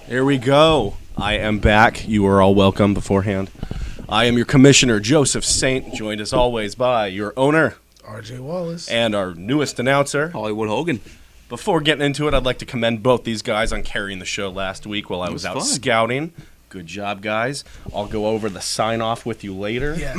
Here we go. I am back. You are all welcome beforehand. I am your commissioner, Joseph Saint, joined as always by your owner, RJ Wallace, and our newest announcer, Hollywood Hogan. Before getting into it, I'd like to commend both these guys on carrying the show last week while I was out fun. scouting. Good job, guys. I'll go over the sign-off with you later. Yeah.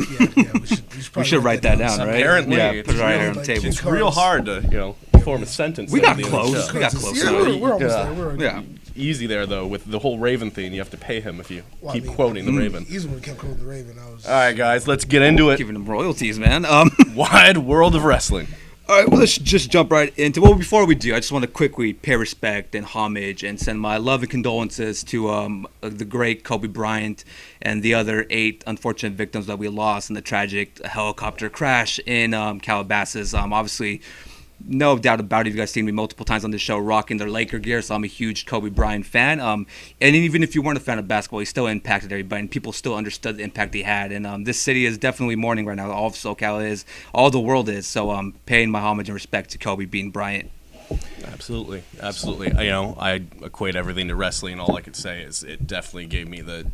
We should write that down, right? Apparently, Yeah, it's put it right real, here on the like, table. It's real hard to, form a sentence. We at got the end of the close. show. We got close. Yeah, we're almost Yeah. there. We're Yeah. Easy there, though, with the whole Raven thing. You have to pay him if you Well, keep quoting the Raven. Even when we kept quoting the Raven, I was. All right, guys, let's get into it. Giving them royalties, man. Wide world of wrestling. All right, well, let's just jump right into. Well, before we do, I just want to quickly pay respect and homage and send my love and condolences to the great Kobe Bryant and the other 8 unfortunate victims that we lost in the tragic helicopter crash in Calabasas. Obviously, no doubt about it. You guys seen me multiple times on this show rocking their Laker gear, so I'm a huge Kobe Bryant fan. And even if you weren't a fan of basketball, he still impacted everybody, and people still understood the impact he had. And this city is definitely mourning right now. All of SoCal is, all the world is. So I'm paying my homage and respect to Kobe being Bryant. Absolutely. I equate everything to wrestling. All I could say is it definitely gave me the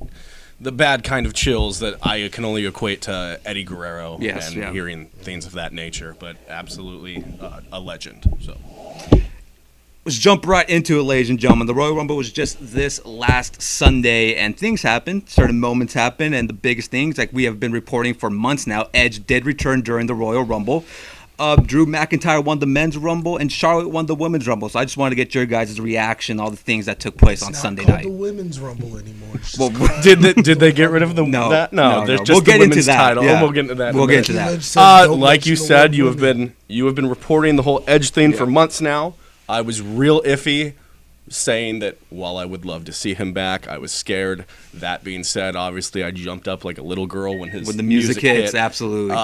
bad kind of chills that I can only equate to Eddie Guerrero hearing things of that nature. But absolutely a legend. So Let's jump right into it, ladies and gentlemen. The Royal Rumble was just this last Sunday, and things happened. Certain moments happened, and the biggest things, like we have been reporting for months now, Edge did return during the Royal Rumble. Drew McIntyre won the men's Rumble, and Charlotte won the women's Rumble. So I just wanted to get your guys' reaction, all the things that took place on Sunday night. It's not called the women's Rumble anymore. It's well, just did they get rid of the No, that? No, there's just we'll the get into women's that. title. Yeah. We'll get into that. We'll in a get into minute. that. Edge said, "Don't Like you mention the said, word you have been reporting the whole Edge thing for months now. I was real iffy, saying that while I would love to see him back, I was scared. That being said, obviously I jumped up like a little girl when the music hits, hit. absolutely.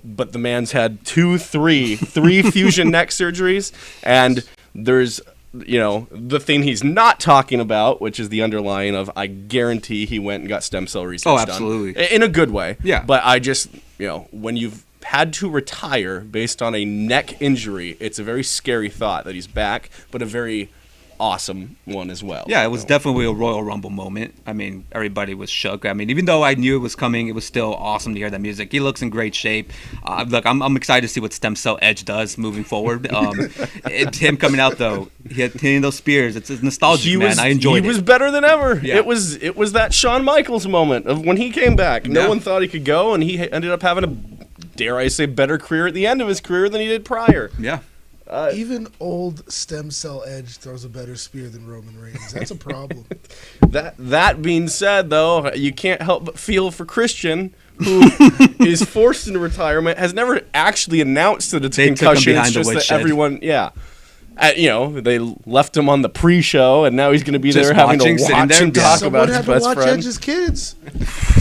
But the man's had three fusion neck surgeries, and there's the thing he's not talking about, which is the underlying of, I guarantee he went and got stem cell research done. Oh, absolutely. In a good way. Yeah. But I just, when you've had to retire based on a neck injury, it's a very scary thought that he's back, but a very awesome one as well. Yeah, it was definitely a Royal Rumble moment. I mean, everybody was shook. I mean, even though I knew it was coming, it was still awesome to hear that music. He looks in great shape. Look, I'm excited to see what Stem Cell Edge does moving forward. Him coming out though, hitting those spears, it's nostalgic, man. I enjoyed it. He was better than ever. Yeah. It was that Shawn Michaels moment of when he came back. No one thought he could go, and he ended up having a, dare I say, better career at the end of his career than he did prior. Yeah. Even old Stem Cell Edge throws a better spear than Roman Reigns. That's a problem. That being said, though, you can't help but feel for Christian, who is forced into retirement, has never actually announced that it's a concussion. It's just that everyone, they left him on the pre-show, and now he's going to be there having to watch and talk about his best friend. Someone had to watch Edge's kids.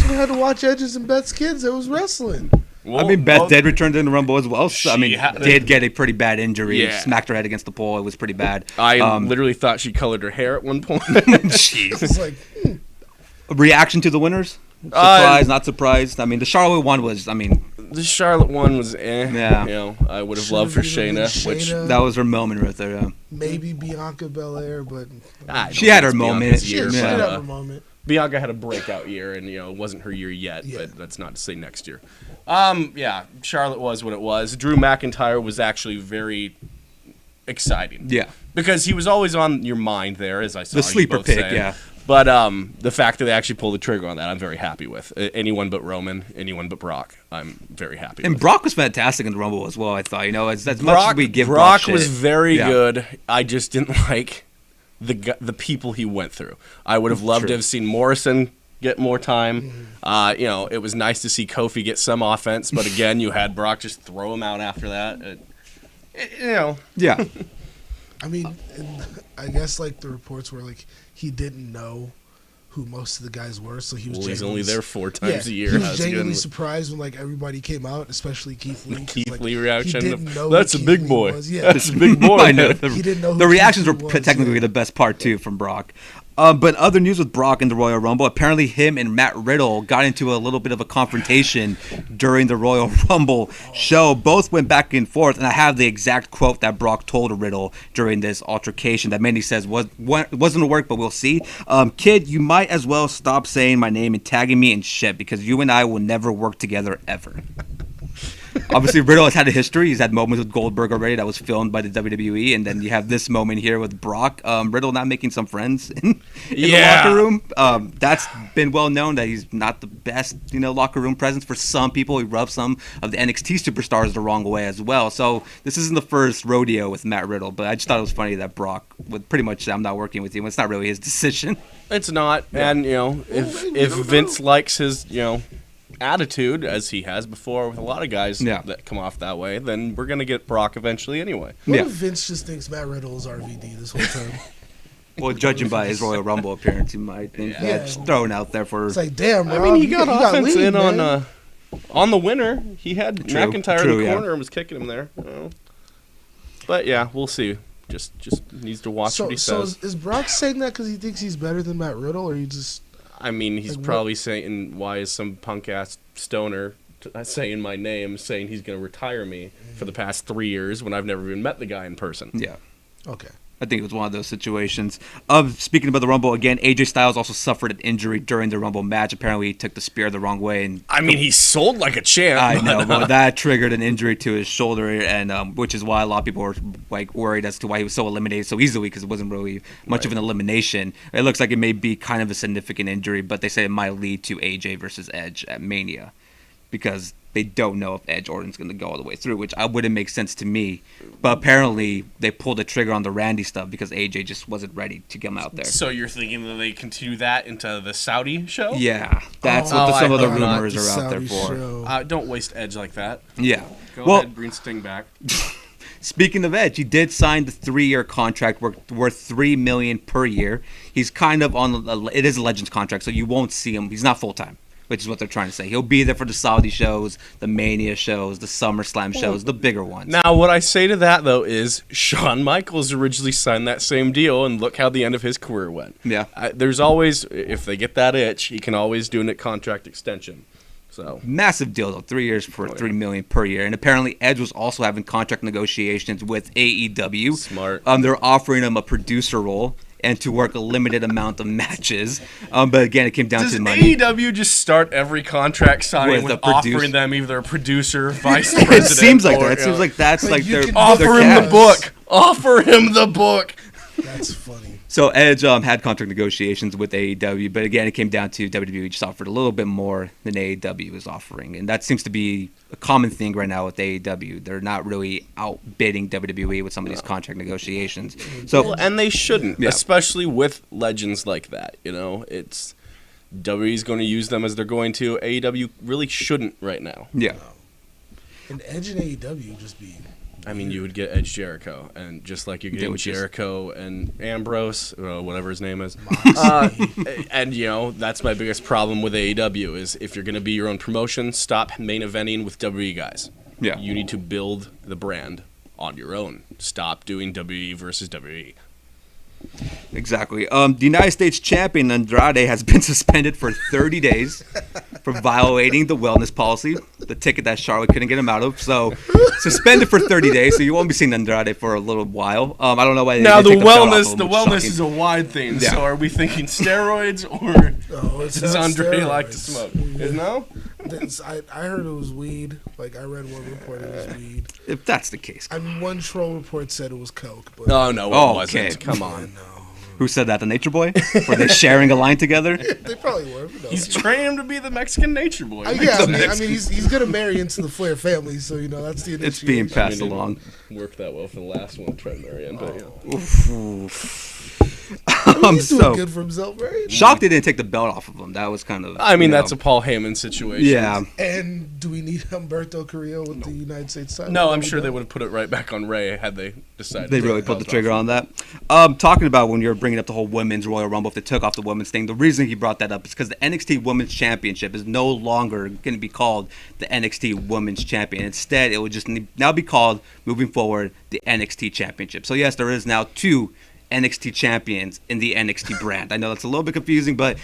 Someone had to watch Edge's and Beth's kids. It was wrestling. Well, Beth did return to the Rumble as well. So, did get a pretty bad injury. Yeah. Smacked her head against the pole. It was pretty bad. I literally thought she colored her hair at one point. Jeez. It's like, reaction to the winners? Surprised, not surprised. I mean, the Charlotte one was, the Charlotte one was Yeah. I would have loved for Shayna. Which that was her moment right there, yeah. Maybe Bianca Belair, but... she had her moment. She had her moment. Bianca had a breakout year, and it wasn't her year yet, but that's not to say next year. Charlotte was what it was. Drew McIntyre was actually very exciting. Yeah. Because he was always on your mind there, as I saw the sleeper pick, saying. Yeah. But the fact that they actually pulled the trigger on that, I'm very happy with. Anyone but Roman, anyone but Brock, I'm very happy with. And Brock was fantastic in the Rumble as well, I thought. As much as we give Brock shit. was very good. I just didn't like the people he went through. I would have loved to have seen Morrison get more time. It was nice to see Kofi get some offense, but again, you had Brock just throw him out after that. Yeah. I guess the reports were he didn't know who most of the guys were, so he was. Well, he's only there 4 times a year. He was genuinely surprised when everybody came out, especially Keith Lee. Keith Lee reaction. He didn't know that's a big boy. Yeah. That's a big boy. I know. He didn't know. The reactions were technically the best part too from Brock. But other news with Brock in the Royal Rumble, apparently him and Matt Riddle got into a little bit of a confrontation during the Royal Rumble show. Both went back and forth, and I have the exact quote that Brock told Riddle during this altercation that Mandy says wasn't a work, but we'll see. Kid, you might as well stop saying my name and tagging me in shit because you and I will never work together ever. Obviously, Riddle has had a history. He's had moments with Goldberg already that was filmed by the WWE, and then you have this moment here with Brock. Riddle not making some friends in the locker room. That's been well known that he's not the best, locker room presence for some people. He rubs some of the NXT superstars the wrong way as well. So this isn't the first rodeo with Matt Riddle, but I just thought it was funny that Brock would pretty much say, "I'm not working with you." It's not really his decision. It's not, and if Vince likes his attitude, as he has before with a lot of guys that come off that way, then we're going to get Brock eventually anyway. What if Vince just thinks Matt Riddle is RVD this whole time? Well, judging by his Royal Rumble appearance, you might think that's thrown out there for... It's damn, Rob, he got offense in on the winner. He had McIntyre in the corner and was kicking him there. But yeah, we'll see. Just needs to watch what he says. So is Brock saying that because he thinks he's better than Matt Riddle, or he just... he's probably saying, why is some punk-ass stoner saying my name, saying he's going to retire me for the past 3 years when I've never even met the guy in person. Yeah. Okay. I think it was one of those situations. Speaking about the Rumble, again, AJ Styles also suffered an injury during the Rumble match. Apparently, he took the spear the wrong way. And he sold like a champ. I know, but that triggered an injury to his shoulder, and which is why a lot of people were worried as to why he was so eliminated so easily, because it wasn't really much of an elimination. It looks like it may be kind of a significant injury, but they say it might lead to AJ versus Edge at Mania, because they don't know if Edge Orton's going to go all the way through, which wouldn't make sense to me. But apparently, they pulled the trigger on the Randy stuff because AJ just wasn't ready to come out there. So you're thinking that they continue that into the Saudi show? Yeah, that's what some of the rumors are out there for. Don't waste Edge like that. Yeah. Go ahead, bring Sting back. Speaking of Edge, he did sign the 3-year contract worth $3 million per year. He's kind of on it is a Legends contract, so you won't see him. He's not full time. which is what they're trying to say. He'll be there for the Saudi shows, the Mania shows, the SummerSlam shows, the bigger ones. Now, what I say to that, though, is Shawn Michaels originally signed that same deal, and look how the end of his career went. Yeah. There's always, if they get that itch, he can always do a contract extension. So massive deal though, 3 years for $3 million per year, and apparently Edge was also having contract negotiations with AEW. Smart. They're offering him a producer role and to work a limited amount of matches. But again, it came down to the money. Does AEW just start every contract signing with offering them either a producer, vice president? It seems like that. It seems like that's like their offer him the book. Offer him the book. That's funny. So Edge had contract negotiations with AEW, but again, it came down to WWE just offered a little bit more than AEW was offering, and that seems to be a common thing right now with AEW. They're not really outbidding WWE with some of these contract negotiations. So, and they shouldn't, especially with legends like that. You know, it's WWE's going to use them as they're going to. AEW really shouldn't right now. Yeah. And Edge and AEW just be. I mean, you would get Edge Jericho, and just like you're getting Jericho and Ambrose, whatever his name is. And, you know, that's my biggest problem with AEW is if you're going to be your own promotion, stop main eventing with WWE guys. Yeah. You need to build the brand on your own. Stop doing WWE versus WWE. Exactly. The United States champion Andrade has been suspended for 30 days for violating the wellness policy, the ticket that Charlotte couldn't get him out of. So suspended for 30 days. So you won't be seeing Andrade for a little while. I don't know why. Now the wellness is a wide thing. Yeah. So are we thinking steroids or does Andrade like to smoke? No. I heard it was weed. Like I read one report it was weed. If that's the case, I mean, one troll report said it was coke. But oh no, it wasn't. Come on. No. Who said that? The Nature Boy? Were they sharing a line together? They probably were. He's training him to be the Mexican Nature Boy. Yeah, I mean he's gonna marry into the Flair family, so you know that's the initiation. It's being passed along. Worked that well for the last one, Trent Marion, but he's doing good for himself, right? Shocked they didn't take the belt off of him. That was kind of. I mean, that's a Paul Heyman situation. Yeah. And do we need Humberto Carrillo with the United States title? No, I'm sure they would have put it right back on Ray had they decided. They really put the trigger on that. Talking about when you're bringing up the whole women's Royal Rumble, if they took off the women's thing, the reason he brought that up is because the NXT Women's Championship is no longer going to be called the NXT Women's Champion. Instead, it will just now be called, moving forward, the NXT Championship. So yes, there is now 2 NXT champions in the NXT brand. I know that's a little bit confusing, but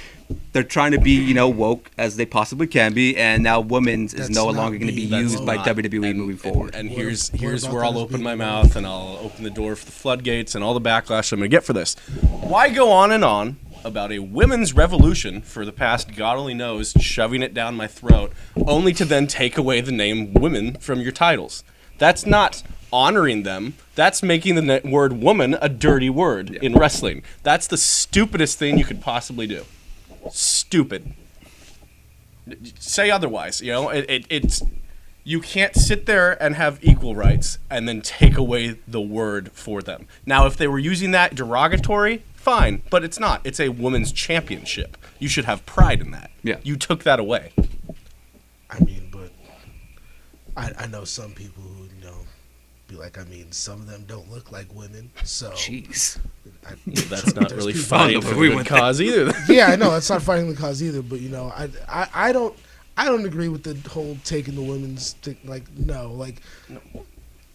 they're trying to be, woke as they possibly can be, and now women's is no longer going to be used by WWE moving forward. And here's where I'll open my mouth and I'll open the door for the floodgates and all the backlash I'm going to get for this. Why go on and on about a women's revolution for the past God only knows, shoving it down my throat, only to then take away the name women from your titles? That's not honoring them. That's making the word woman a dirty word in wrestling. That's the stupidest thing you could possibly do. Stupid. Say otherwise. It's you can't sit there and have equal rights and then take away the word for them. Now, if they were using that derogatory, fine, but it's not. It's a women's championship. You should have pride in that. Yeah. You took that away. I mean, but I know some people who be like, some of them don't look like women, so. Jeez. That's not really fighting for the good cause either. Yeah, I know that's not fighting the cause either. But I don't agree with the whole taking the women's thing. No.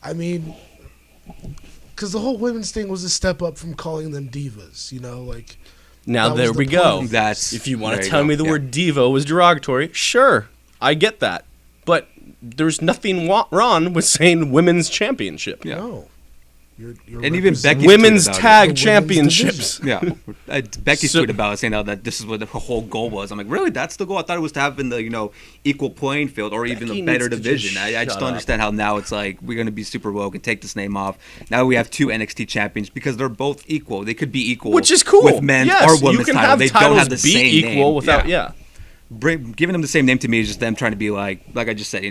I mean, because the whole women's thing was a step up from calling them divas. Now there we go. That's if you want to tell me the word diva was derogatory, sure, I get that. But there's nothing wrong with saying women's championship. Yeah. No. And even Becky's women's tag championships. Yeah. Becky's tweeted about it, saying that this is what the whole goal was. I'm like, really? That's the goal? I thought it was to have in the equal playing field or even a better division. I just don't understand how now it's like we're going to be super woke and take this name off. Now we have 2 NXT champions because they're both equal. They could be equal, which is cool with men's or women's title. They don't have the same equal name. Without giving them the same name to me is just them trying to be like I just said,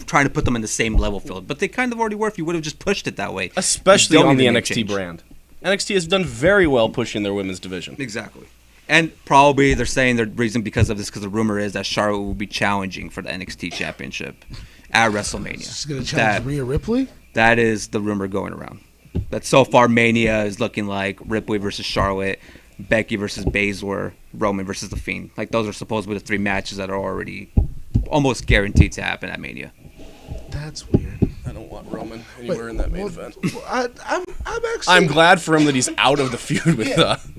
trying to put them in the same level field. But they kind of already were if you would have just pushed it that way. Especially on the NXT brand. NXT has done very well pushing their women's division. Exactly. And probably they're saying the reason because of this, because the rumor is that Charlotte will be challenging for the NXT championship at WrestleMania. She's going to challenge Rhea Ripley? That is the rumor going around. That so far Mania is looking like Ripley versus Charlotte. Becky versus Baszler, Roman versus The Fiend. Like, those are supposedly the 3 matches that are already almost guaranteed to happen at Mania. That's weird. I don't want Roman anywhere in that main event. I'm glad for him that he's out of the feud with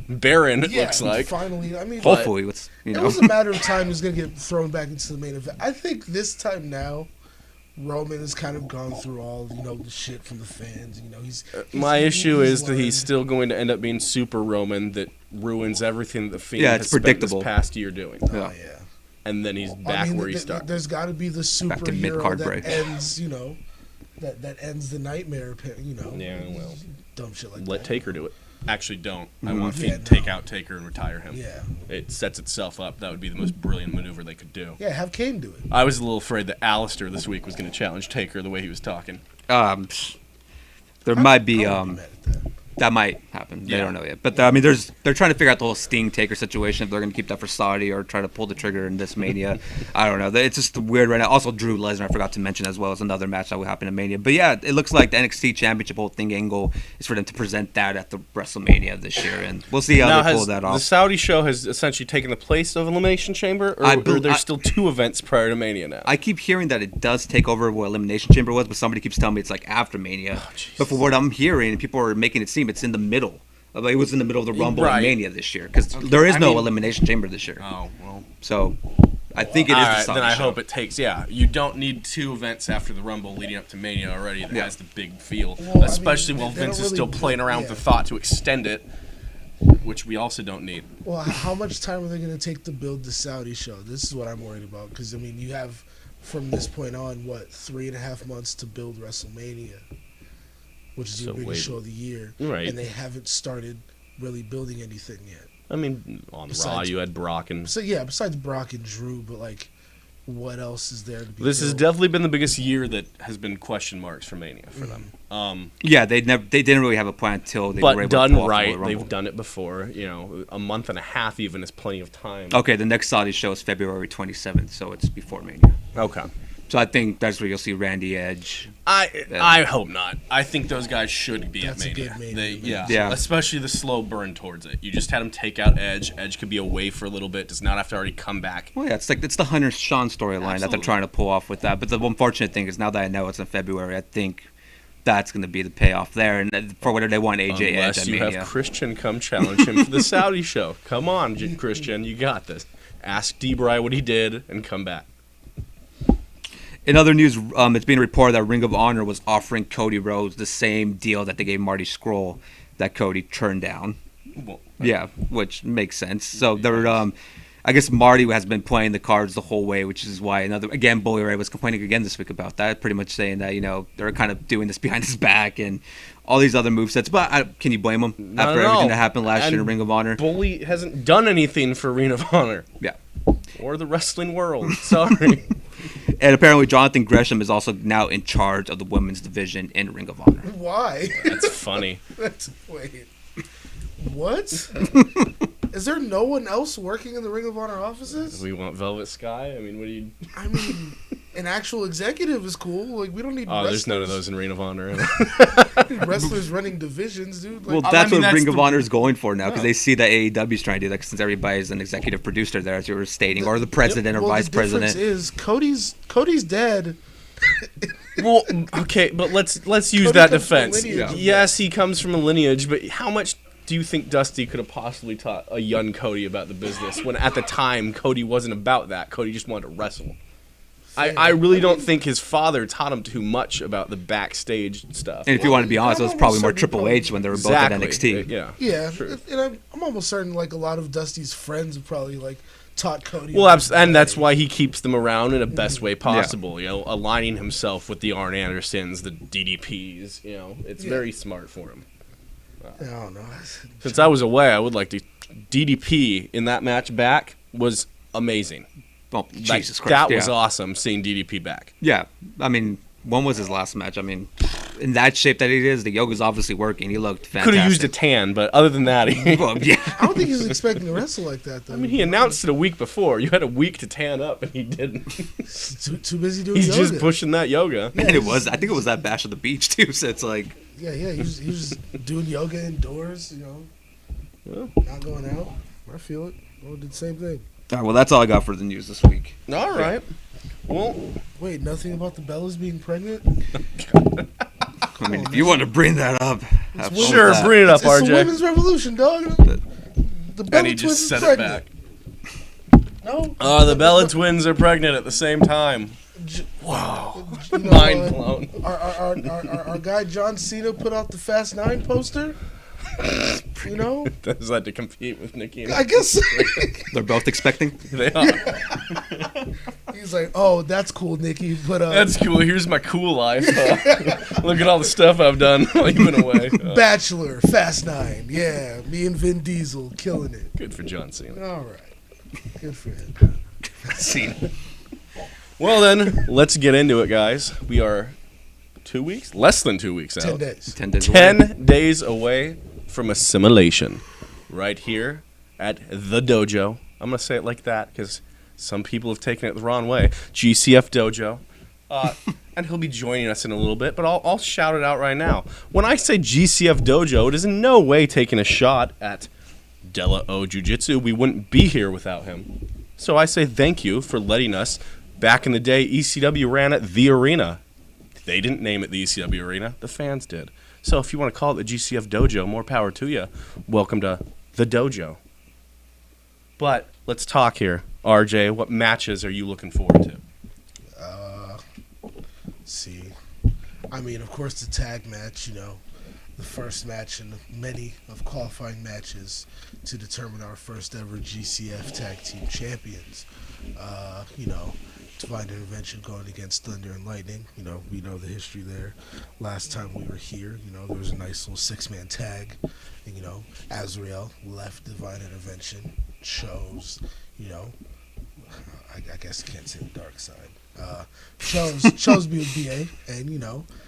Baron. It looks like finally. I mean, hopefully, it was a matter of time he's gonna get thrown back into the main event. I think this time now, Roman has kind of gone through all the shit from the fans. He's my issue is that he's still going to end up being Super Roman that ruins everything that the Fiend has spent this past year doing. Oh yeah. And then he's back where he started. There's got to be the superhero that ends, that ends the nightmare. Yeah, well, dumb shit like that. Let Taker do it. Actually, don't. I want Fiend to take out Taker and retire him. Yeah. It sets itself up. That would be the most brilliant maneuver they could do. Yeah, have Kane do it. I was a little afraid that Alistair this week was going to challenge Taker the way he was talking. There might be that might happen. They don't know yet. But I mean, they're trying to figure out the whole Sting Taker situation, if they're going to keep that for Saudi or try to pull the trigger in this Mania. I don't know. It's just weird right now. Also, Drew Lesnar, I forgot to mention as well, is another match that will happen in Mania. But yeah, it looks like the NXT Championship whole thing angle is for them to present that at the WrestleMania this year, and we'll see how they pull that off. The Saudi show has essentially taken the place of Elimination Chamber, or there's still 2 events prior to Mania now? I keep hearing that it does take over what Elimination Chamber was, but somebody keeps telling me it's like after Mania. But for what I'm hearing, people are making it seem it's in the middle. It was in the middle of the Rumble and Mania this year, because there is no Elimination Chamber this year. Oh, well. So, I think it is the Saudi then I show. hope it takes, you don't need 2 events after the Rumble leading up to Mania already that has the big feel. Especially while Vince is still playing around with the thought to extend it, which we also don't need. Well, how much time are they going to take to build the Saudi show? This is what I'm worried about, because, I mean, you have, from this point on, 3.5 months to build WrestleMania, which is the biggest show of the year, right? And they haven't started really building anything yet. I mean, on Raw you had Brock and besides Brock and Drew, but what else is there to be? This has definitely been the biggest year that has been question marks for Mania for them. They didn't really have a plan until they were able done to pull right. off the They've done it before. A month and a half even is plenty of time. Okay, the next Saudi show is February 27th, so it's before Mania. Okay. So I think that's where you'll see Randy Edge. I hope not. I think those guys should be at Mania. A good Mania. Yeah. Especially the slow burn towards it. You just had him take out Edge. Edge could be away for a little bit. Does not have to already come back. Well, yeah, it's the Hunter Sean storyline that they're trying to pull off with that. But the unfortunate thing is now that I know it's in February, I think that's going to be the payoff there. And for whatever they want AJ Edge at Mania. Unless you have Christian come challenge him for the Saudi show. Come on, Christian, you got this. Ask D-Bry what he did and come back. In other news, it's being reported that Ring of Honor was offering Cody Rhodes the same deal that they gave Marty Scurll that Cody turned down. Well, yeah, which makes sense. So they're, I guess Marty has been playing the cards the whole way, which is why Bully Ray was complaining again this week about that, pretty much saying that they're kind of doing this behind his back and all these other movesets. But can you blame him after everything that happened last year in Ring of Honor? Bully hasn't done anything for Ring of Honor. Yeah. Or the wrestling world. Sorry. And apparently Jonathan Gresham is also now in charge of the women's division in Ring of Honor. Why? That's funny. Wait. What? Is there no one else working in the Ring of Honor offices? We want Velvet Sky? I mean, what do you... I mean, an actual executive is cool. We don't need wrestlers. There's none of those in Ring of Honor. Wrestlers running divisions, dude. Well, that's what Ring of Honor is going for now, because they see that AEW's trying to do that, since everybody's an executive producer there, as you were stating, or the president or vice president. The difference is Cody's dead. Well, okay, but let's use that defense. Yes, he comes from a lineage, but how much do you think Dusty could have possibly taught a young Cody about the business when at the time Cody wasn't about that? Cody just wanted to wrestle. I really don't think his father taught him too much about the backstage stuff. And if you want to be honest, it was probably more Triple H when they were both at NXT. Yeah. Sure. And I'm almost certain a lot of Dusty's friends have probably taught Cody. Well, and that's why he keeps them around in the best way possible. Yeah. Aligning himself with the Arn Andersons, the DDPs. It's very smart for him. I don't know. Since I was away, I would like to. DDP in that match back was amazing. Oh, Jesus Christ. That was awesome, seeing DDP back. Yeah. I mean, when was his last match? I mean, in that shape that he is, the yoga's obviously working. He looked fantastic. Could have used a tan, but other than that, I don't think he's expecting to wrestle like that, though. I mean, he announced it a week before. You had a week to tan up, and he didn't. too busy doing yoga. He's just pushing that yoga. Yeah, and I think it was that Bash at the Beach, too, so it's like... Yeah, he was doing yoga indoors, Not going out. I feel it. I did the same thing. All right, well, that's all I got for the news this week. All right. Well, wait, nothing about the Bellas being pregnant? I mean, if you want to bring that up, sure, bring it up, RJ. It's the women's revolution, dog. The Bella and he twins just are said it pregnant. back. No. The Bella twins are pregnant at the same time. Wow. Mind blown. Our guy John Cena put out the Fast 9 poster. You know? Does that to compete with Nikki? And I guess. They're both expecting? They are. He's like, oh, that's cool, Nikki. But that's cool. Here's my cool life. Look at all the stuff I've done while you've been away. Bachelor, Fast 9. Yeah, me and Vin Diesel killing it. Good for John Cena. All right. Good for him. Cena. Well, then, let's get into it, guys. We are 2 weeks? Less than 2 weeks out. 10 days. 10 days 10 away. days away from Assimilation. Right here at the dojo. I'm going to say it like that because some people have taken it the wrong way. GCF Dojo. And he'll be joining us in a little bit, but I'll shout it out right now. When I say GCF Dojo, it is in no way taking a shot at Della O Jiu-Jitsu. We wouldn't be here without him. So I say thank you for letting us. Back in the day, ECW ran at The Arena. They didn't name it the ECW Arena. The fans did. So if you want to call it the GCF Dojo, more power to you. Welcome to the dojo. But let's talk here. RJ, what matches are you looking forward to? See. I mean, of course, the tag match, the first match in many of qualifying matches to determine our first ever GCF Tag Team Champions. Divine Intervention going against Thunder and Lightning. We know the history there. Last time we were here, there was a nice little 6-man tag. And, Azrael left Divine Intervention, chose, I guess you can't say the dark side. Chose BA, and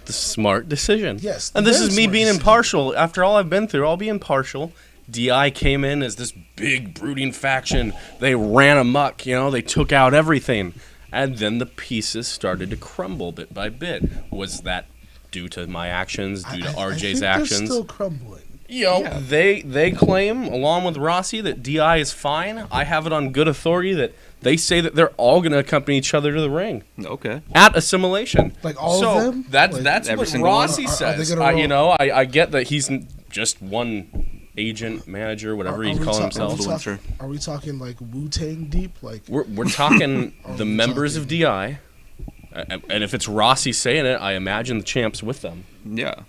The smart decision. Yes. And this is me smart being decision. impartial. After all I've been through, I'll be impartial. DI came in as this big brooding faction. They ran amok, they took out everything. And then the pieces started to crumble bit by bit. Was that due to my actions, due to RJ's actions? They're still crumbling. They claim, along with Rossi, that DI is fine. I have it on good authority that they say that they're all going to accompany each other to the ring. Okay. At Assimilation. Like all of them? That's every what single Rossi one? says. I get that he's just one agent, manager, whatever he's calling himself. Are we talking like Wu-Tang deep? Like we're talking the members of DI. And if it's Rossi saying it, I imagine the champ's with them. Yeah.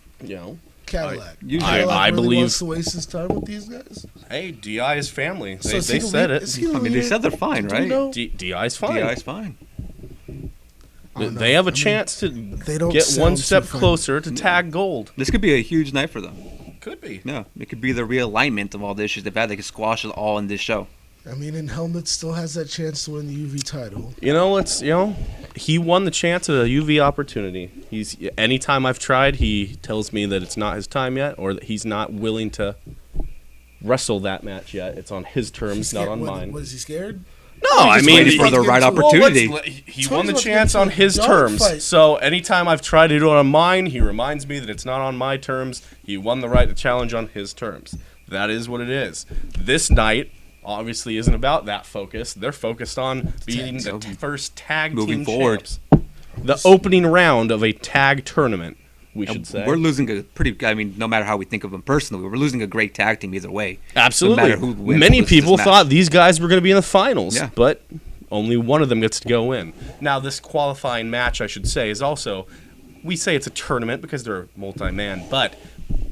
Cadillac. I really believe wants to waste his time with these guys. Hey, DI is family. So They said it. They said they're fine, right? DI's fine. DI's fine. They have a chance to get one step closer to tag gold. This could be a huge night for them. Could be. Yeah, it could be the realignment of all the issues they've had. They could squash it all in this show. I mean, and Helmet still has that chance to win the UV title. He won the chance at a UV opportunity. Anytime I've tried, he tells me that it's not his time yet, or that he's not willing to wrestle that match yet. It's on his terms, not on mine. Was he scared? No, I mean, waiting for the right opportunity. He won the chance on his terms. So anytime I've tried to do it on mine, he reminds me that it's not on my terms. He won the right to challenge on his terms. That is what it is. This night obviously isn't about that focus. They're focused on beating the first tag team champs. The opening round of a tag tournament, we should say. We're losing no matter how we think of them personally, we're losing a great tag team either way. Absolutely. No matter who wins. Many people thought these guys were going to be in the finals, Yeah. but only one of them gets to go in. Now, this qualifying match, I should say, is also, we say it's a tournament because they're multi-man, but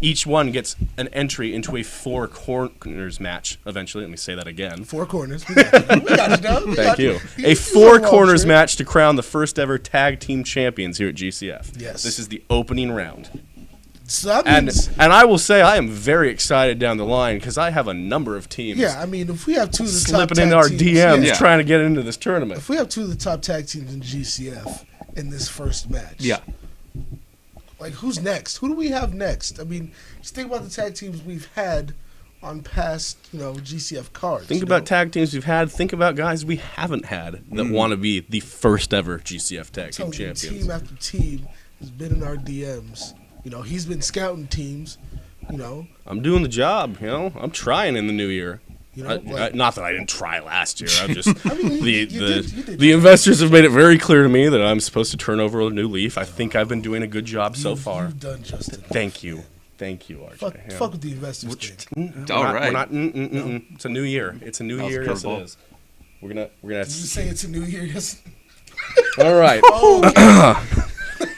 each one gets an entry into a 4 corners match eventually. Let me say that again. 4 corners. We got you, dog. Thank you. A 4 corners match to crown the first ever tag team champions here at GCF. Yes. This is the opening round. So that means, And I will say I am very excited down the line because I have a number of teams. yeah, I mean, if we have 2 of the top slipping into our teams, DMs trying to get into this tournament. If we have 2 of the top tag teams in GCF in this first match, Yeah. like who's next? Who do we have next? I mean, just think about the tag teams we've had on past, GCF cards. Think about tag teams we've had. Think about guys we haven't had that want to be the first ever GCF tag team champions. Team after team has been in our DMs. He's been scouting teams. You know, I'm doing the job. You know, I'm trying in the new year. you know, like, Not that I didn't try last year. I'm just I mean, you did. the investors have made it very clear to me that I'm supposed to turn over a new leaf. I think I've been doing a good job so far. You've done just enough. Thank you, RJ. Fuck with the investors thing. All right. It's a new year. It's a new year. Yes, it is. We're gonna. Did you say it's a new year? Yes. All right. Oh,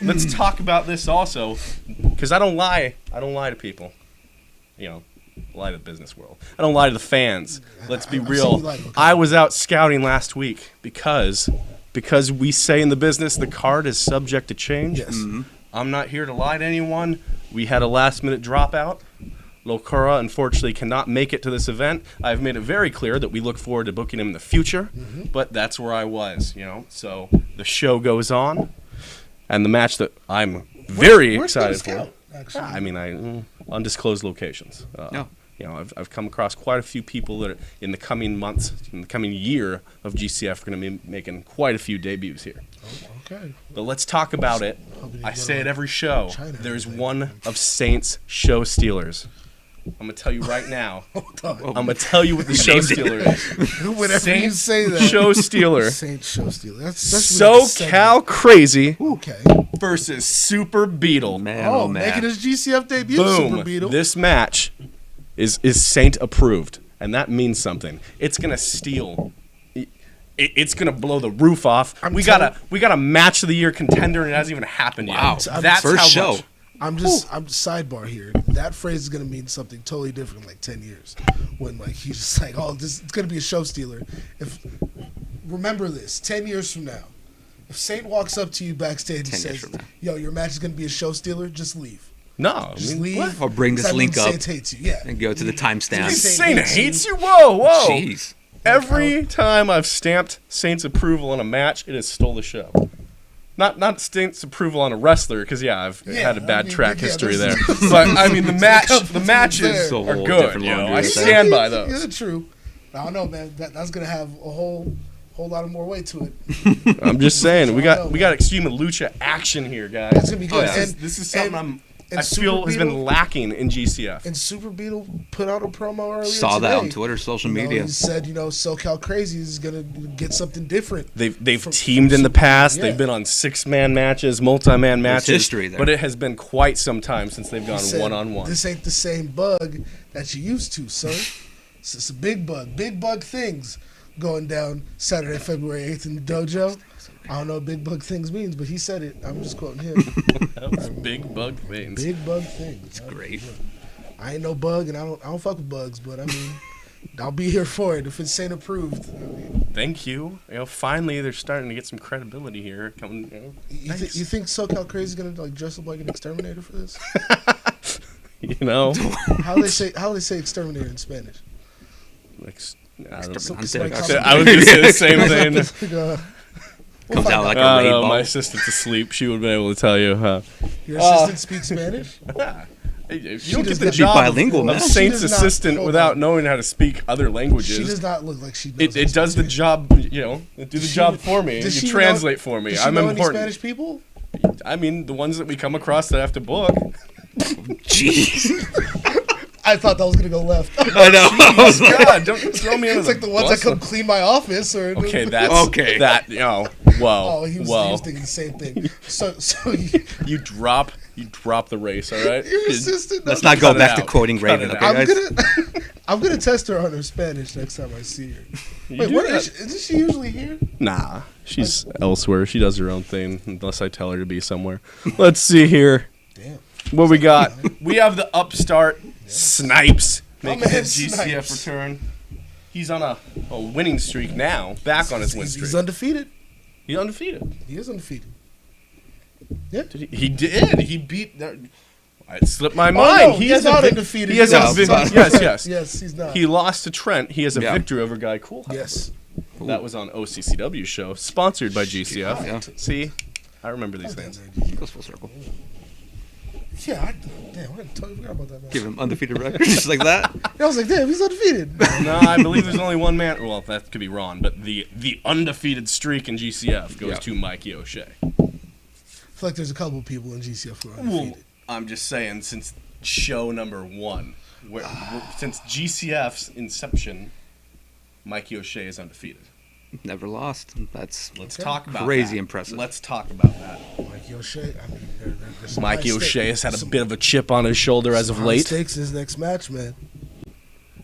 Let's talk about this also, because I don't lie. I don't lie to people. You know, lie to the business world. I don't lie to the fans. Let's be real. I was out scouting last week because we say in the business the card is subject to change. yes. I'm not here to lie to anyone. We had a last-minute dropout. Locura, unfortunately, cannot make it to this event. I've made it very clear that we look forward to booking him in the future, but that's where I was, you know. So the show goes on, and the match that I'm very excited for. I mean, undisclosed locations. No. You know, I've come across quite a few people that are, in the coming months, in the coming year of GCF, are going to be making quite a few debuts here. Okay. But let's talk about it. I say it every show. China, There's everything. one of Saints show stealers. I'm going to tell you right now. Hold on. I'm going to tell you what the show stealer is. Whenever you Saint say that. Show stealer. Saint show stealer. That's really like a SoCal Crazy segment. Okay. versus Super Beetle. Man, Oh, man. making his GCF debut, Super Boom. Beetle. This match is Saint approved, and that means something. It's going to steal. It's gonna blow the roof off. We got a match of the year contender, and it hasn't even happened yet. Wow. That's First how show. much. I'm sidebar here. That phrase is gonna mean something totally different in like 10 years. When like he's just like, oh, this it's gonna be a show stealer. Remember this, 10 years from now, if Saint walks up to you backstage and 10 years says, from now. yo, your match is gonna be a show stealer, just leave. No, Just I mean, leave. what? Or bring this That link means up Saint hates you. Yeah. and go to the timestamp. Saint hates you? Whoa. Jeez. Every time I've stamped Saint's approval on a match, it has stole the show. Not Saint's approval on a wrestler, because I've had a bad track history there. But I mean, the matches So are whole good. different You know, laundry I list. stand by those. Yeah, true. I don't know, man. That's gonna have a whole lot of more weight to it. I'm just saying, we got Extreme Lucha action here, guys. That's gonna be good. yeah. This is something I Super feel has been Beetle- lacking in GCF. And Super Beetle put out a promo earlier Saw today. that on Twitter, social media. He said, SoCal Crazy is gonna get something different. They've From teamed in the Super past. Beetle, They've been on 6-man matches, multi-man matches. history there. But it has been quite some time since they've He gone said, one-on-one. This ain't the same bug that you used to, son. It's a big bug. Big bug things going down Saturday, February 8th in the dojo. I don't know what big bug things means, but he said it. I'm just quoting him. That was big bug things. Big bug things. It's great. I ain't no bug, and I don't fuck with bugs, but I mean, I'll be here for it if it's Saint approved. I mean, Thank you. Finally, they're starting to get some credibility here. Coming, you think SoCal Crazy is gonna like dress up like an exterminator for this? How they say exterminator in Spanish? I don't- Something like I was gonna say the same thing. like, Comes out like a I don't know. rainbow. My assistant's asleep. She would have been able to tell you. your assistant speaks Spanish. If She you don't does get the not- job bilingual, of man. She Saint's does not- assistant hold without on. knowing how to speak other She languages, does not look like she knows. it does the job. Do the job for me. Does You she translate know- for me. Does she I'm know important. any Spanish people? I mean, the ones that we come across that have to book. Jeez. I thought that was gonna go left. I know. I was like, God, don't throw me under It's like the ones bus. that come clean my office, or Okay, that's Okay. That whoa, Oh, he was whoa. thinking the same thing. So You drop the race, all right? your assistant. let's knows- not go Cut it back to out. quoting Cut Raven, it okay, out. guys? I'm gonna test her on her Spanish next time I see her. Wait, do what that. isn't she usually here? Nah, she's elsewhere. She does her own thing unless I tell her to be somewhere. Let's see here. Damn. What we got? We have the upstart Snipes making man his GCF Snipes. return. He's on a winning streak now. Back on his win streak. He's undefeated. He's undefeated. He is undefeated. Yeah. He did. He beat. It slipped my Oh, mind. no, he's not undefeated. He has No, a he's not. yes. Yes, he's not. He lost to Trent. He has a Yeah. victory over Guy Coolhouse. Yes. That was on OCCW show, sponsored by GCF. Yeah. See, I remember these things. Goes full circle. Yeah, damn, I totally forgot about that. Give him undefeated record, just like that. I was like, damn, he's undefeated. No, I believe there's only one man. Well, that could be wrong, but the undefeated streak in GCF goes Yeah. to Mikey O'Shea. I feel like there's a couple people in GCF who are Well, undefeated. I'm just saying, since show number 1. Since GCF's inception, Mikey O'Shea is undefeated. Never lost. Let's talk about crazy that. impressive. Let's talk about that. Mikey O'Shea. I mean, there's some Mikey high O'Shea has had a some- bit of a chip on his shoulder as of some high late. stakes his next match, man.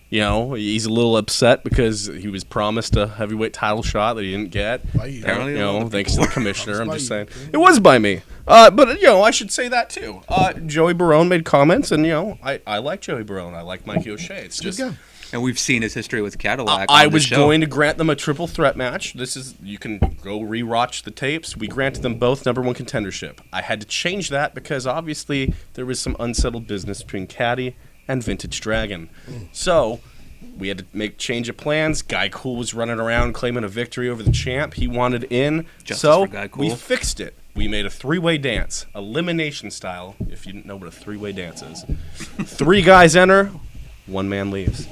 You know, he's a little upset because he was promised a heavyweight title shot that he didn't get. By you. Apparently. You know, thanks to the commissioner. I'm by just you. saying. It was by me. But, you know, I should say that, too. Joey Barone made comments, and, you know, I like Joey Barone. I like Mikey O'Shea. It's just... Good guy. And we've seen his history with Cadillac. I on the was show. going to grant them a triple threat match. You can go rewatch the tapes. We granted them both number 1 contendership. I had to change that because obviously there was some unsettled business between Caddy and Vintage Dragon. So we had to change of plans. Guy Cool was running around claiming a victory over the champ. He wanted in. Justice so for Guy we Cool. fixed it. We made a 3-way dance, elimination style, if you didn't know what a 3-way dance is. 3 guys enter, 1 man leaves.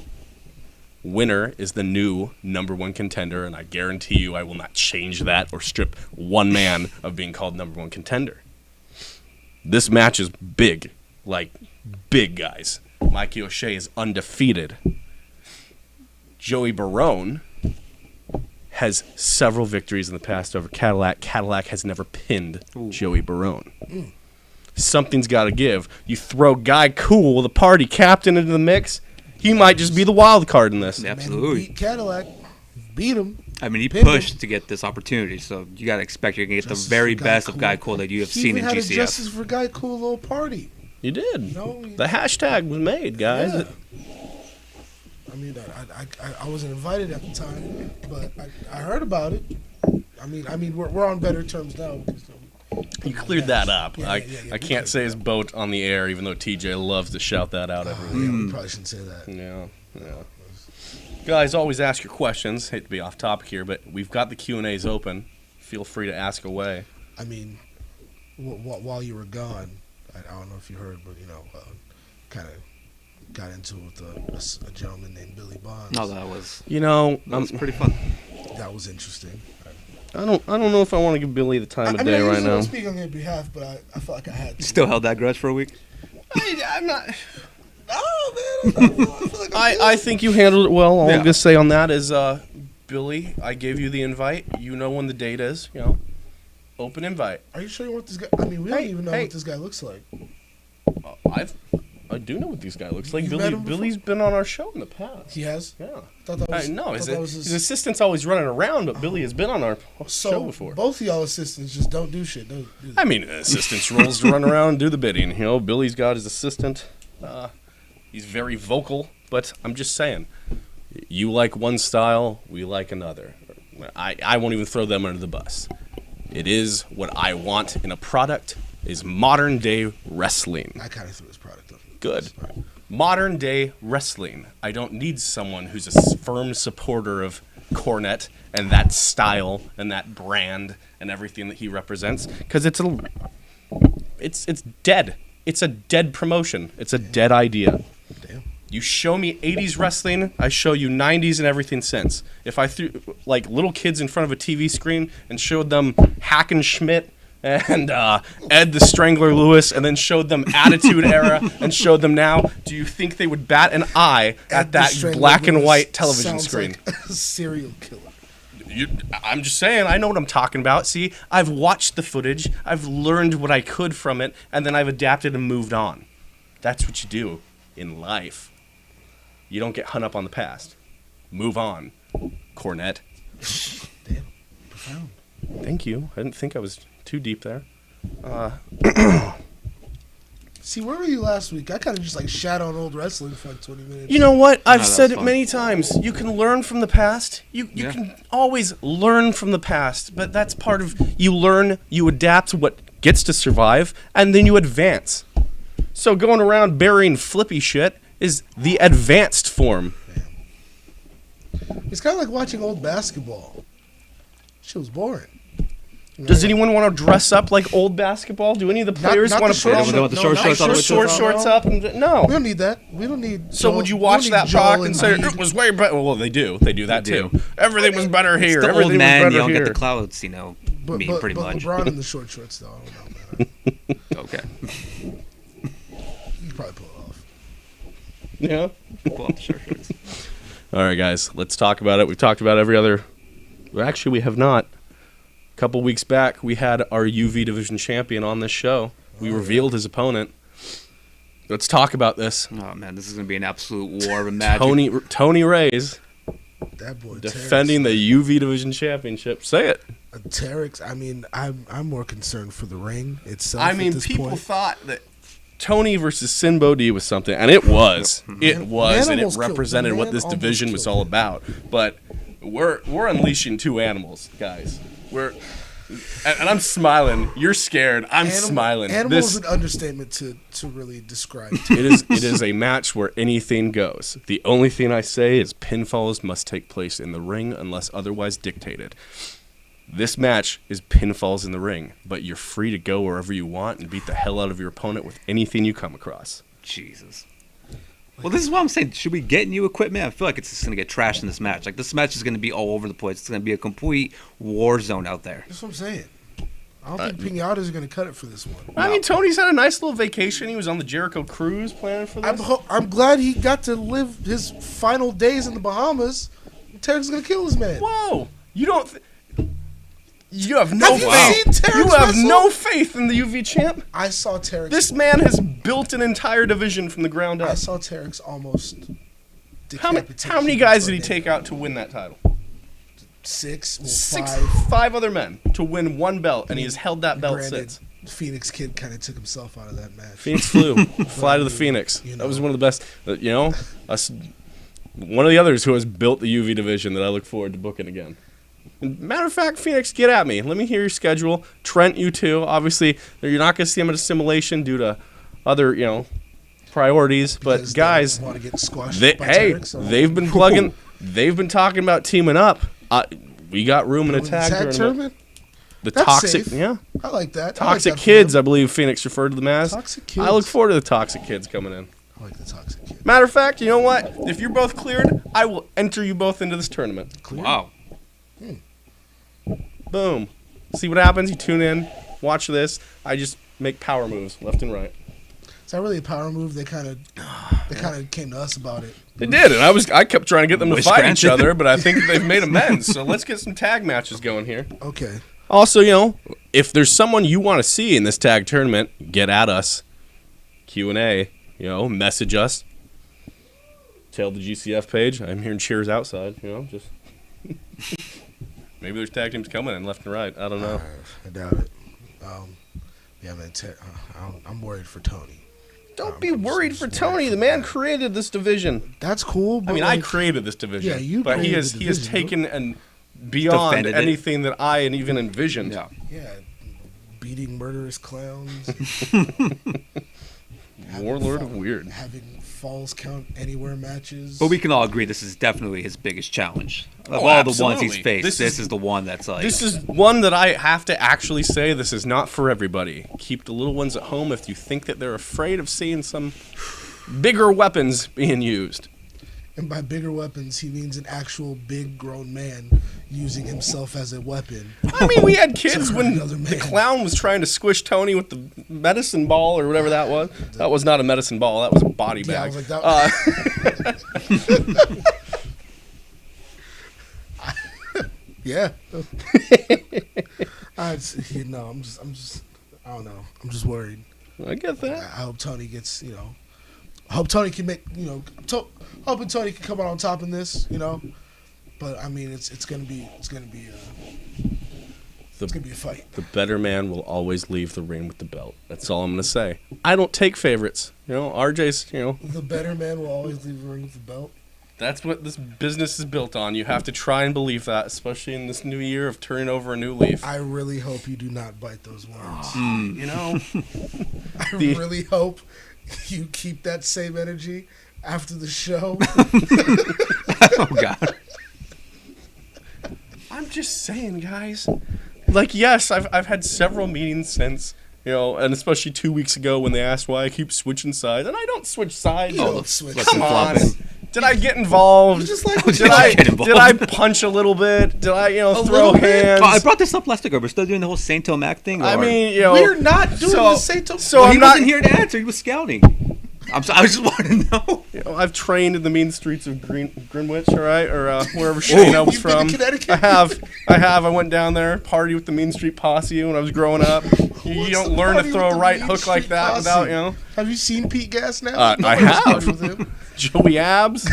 Winner is the new number 1 contender, and I guarantee you I will not change that or strip 1 man of being called number 1 contender. This match is big, like big guys. Mikey O'Shea is undefeated. Joey Barone has several victories in the past over Cadillac. Cadillac has never pinned Joey Barone. Something's got to give. You throw Guy Cool, the party captain, into the mix, he might just be the wild card in this. Yeah. Man, Absolutely. he beat Cadillac. Beat him. I mean, he Pinned him. pushed to get this opportunity, so you got to expect you're going to get Justice the very for Guy best of Cool. Guy Cool that you have He seen even in had a GCF. Justice for Guy Cool little party. You did. No, The hashtag was made, guys. Yeah. I mean, I wasn't invited at the time, but I heard about it. I mean, we're on better terms now. Because, You cleared that up. Yeah, I we can't cleared say that his boat on the air, even though TJ loves to shout that out every week. Yeah, we probably shouldn't say that. Yeah. Guys, always ask your questions. Hate to be off topic here, but we've got the Q&As open. Feel free to ask away. I mean, while you were gone, I don't know if you heard, but kind of got into it with a gentleman named Billy Bonds. No, that was pretty fun. That was interesting. I don't know if I want to give Billy the time of day right I now. don't speak on their behalf, but I felt like I had to. Still held that grudge for a week? I'm not. Oh man, I feel like I think you handled it well. All Yeah. I'm gonna say on that is, Billy, I gave you the invite. You know when the date is. You know, open invite. Are you sure you want this guy? I mean, we don't even know what this guy looks like. I do know what this guy looks like. You met him before? Billy's been on our show in the past. He has. Yeah. Thought that was, No, thought that was his assistant's always running around, but Billy has been on our show So before. both of y'all assistants just don't do shit. Don't do that. I mean, assistant's roles to run around and do the bidding. You know, Billy's got his assistant. He's very vocal, but I'm just saying, you like one style, we like another. I won't even throw them under the bus. It is what I want in a product is modern day wrestling. I kind of threw his product up. Good. Modern day wrestling. I don't need someone who's a firm supporter of Cornette and that style and that brand and everything that he represents, because it's dead. It's a dead promotion. It's a dead idea. Damn. You show me 80s wrestling, I show you 90s and everything since. If I threw like little kids in front of a TV screen and showed them Hackenschmidt and Ed the Strangler Lewis, and then showed them Attitude Era and showed them now, do you think they would bat an eye at that black and white television screen? Like a serial killer. I'm just saying, I know what I'm talking about. See, I've watched the footage, I've learned what I could from it, and then I've adapted and moved on. That's what you do in life. You don't get hung up on the past. Move on, Cornette. Damn. Profound. Thank you. I didn't think I was too deep there. See, where were you last week? I kind of just like shat on old wrestling for like 20 minutes. You know what? I've that's said it fun. many times. You can learn from the past. You Yeah. can always learn from the past, but that's part of you learn, you adapt what gets to survive, and then you advance. So going around burying flippy shit is the advanced form. It's kind of like watching old basketball. Shit was boring. Does anyone want to dress up like old basketball? Do any of the players not want the to put short on shorts. the short not shorts all the way to short the shorts up? And no. We don't need that. We don't need. So would you watch that back and say it was way better? Well, they do. They do that They too. do. Everything was better here. The Everything old man, was you better don't here. get the clouds, meme pretty but much. LeBron in the short shorts, though. I don't know, man. Okay. You could probably pull it off. Yeah. Pull out the shirt shorts. All right, guys, let's talk about it. We've talked about every other. Well, actually, we have not. A couple weeks back, we had our UV division champion on this show. We revealed his opponent. Let's talk about this. Oh man, this is gonna be an absolute war of a match. Tony Reyes, That boy defending Terex, the UV division championship. Say it. Terex. I mean, I'm more concerned for the ring itself. I mean, at this people point. thought that Tony versus Sinbo D was something, and it was. It was, and it almost killed- represented man what this almost division was killed all him. about. But we're unleashing two animals, guys. And I'm smiling. You're scared. I'm smiling. Animal is an understatement to really describe. It is a match where anything goes. The only thing I say is pinfalls must take place in the ring unless otherwise dictated. This match is pinfalls in the ring, but you're free to go wherever you want and beat the hell out of your opponent with anything you come across. Jesus. Well, this is what I'm saying. Should we get new equipment? I feel like it's just going to get trashed in this match. Like, this match is going to be all over the place. It's going to be a complete war zone out there. That's what I'm saying. I don't think Pinatas are going to cut it for this one. I mean, Tony's had a nice little vacation. He was on the Jericho cruise planning for this. I'm glad he got to live his final days in the Bahamas. Terex going to kill his man. Whoa! You don't... You have no Have you faith. seen Terex You have wrestle? no faith in the UV champ. I saw Terex. This man has built an entire division from the ground I up. saw Terex almost. How many guys did he take out to win that title? Six. Well, Six, five. five other men to win one belt, and he has held that belt Granted, since. Phoenix Kid kind of took himself out of that match. Phoenix flew, fly to the Phoenix. That was one of the best. One of the others who has built the UV division that I look forward to booking again. And matter of fact, Phoenix, get at me. Let me hear your schedule. Trent, you too. Obviously, you're not going to see him at Assimilation due to other, priorities. Because but guys, they want to get squashed by Terex, so- they've been plugging. They've been talking about teaming up. We got room in a tag tournament. The That's toxic, safe. yeah. I like that. Toxic I like that for Kids, them. I believe Phoenix referred to them as. Toxic Kids. I look forward to the Toxic Kids coming in. I like the Toxic Kids. Matter of fact, you know what? If you're both cleared, I will enter you both into this tournament. Clear? Wow. Boom. See what happens? You tune in, watch this. I just make power moves left and right. Is that really a power move? They kind of came to us about it. They did, and I kept trying to get them to Wish fight granted. each other, but I think they've made amends. So let's get some tag matches going here. Okay. Also, if there's someone you want to see in this tag tournament, get at us. Q&A, message us. Tell the GCF page. I'm hearing cheers outside, just... Maybe there's tag teams coming in left and right. I don't know. I doubt it. Yeah, man. I'm worried for Tony. Don't be worried for Tony. The man created this division. That's cool. But I mean, I created this division. Yeah, you but he created has the he has division, taken and beyond Defended it. anything that I had even envisioned. Yeah. Yeah, beating murderous clowns. Warlord of Weird. Having falls count anywhere matches. But we can all agree this is definitely his biggest challenge. Of Oh, all the ones absolutely. he's faced, This this is- is the one that's like... This is one that I have to actually say this is not for everybody. Keep the little ones at home if you think that they're afraid of seeing some bigger weapons being used. And by bigger weapons, he means an actual big grown man using himself as a weapon. I mean, we had kids To hurt when another the man. clown was trying to squish Tony with the medicine ball or whatever that was. That was not a medicine ball. That was a body Yeah, I bag. was like, that. Yeah. I'm just, I don't know. I'm just worried. I get I that. hope Tony gets, I hope Tony can make, hoping Tony can come out on top in this, But I mean, it's gonna be a fight. The better man will always leave the ring with the belt. That's all I'm going to say. I don't take favorites. RJ's, The better man will always leave the ring with the belt. that's what this business is built on. You have to try and believe that, especially in this new year of turning over a new leaf. I really hope you do not bite those words. Ah. I really hope you keep that same energy after the show. oh, God. I'm just saying, guys. Like, yes, I've had several meetings since, and especially 2 weeks ago when they asked why I keep switching sides, and I don't switch sides. You don't switch. Come on. flopping. Did I get involved? You just like did I punch a little bit? Did I, throw little bit? hands? Oh, I brought this up last week. We're still doing the whole Saint Tomac thing? I or- mean, We're not doing the Saint. So Well, I'm he not wasn't here to answer. He was scouting. I just want to know. You know, I've trained in the mean streets of Greenwich, all right, or wherever Shayna was from. I have. I went down there, party with the Mean Street Posse when I was growing up. You don't learn to throw a right hook like that without, you know. Have you seen Pete Gas now? I have. Joey Abs.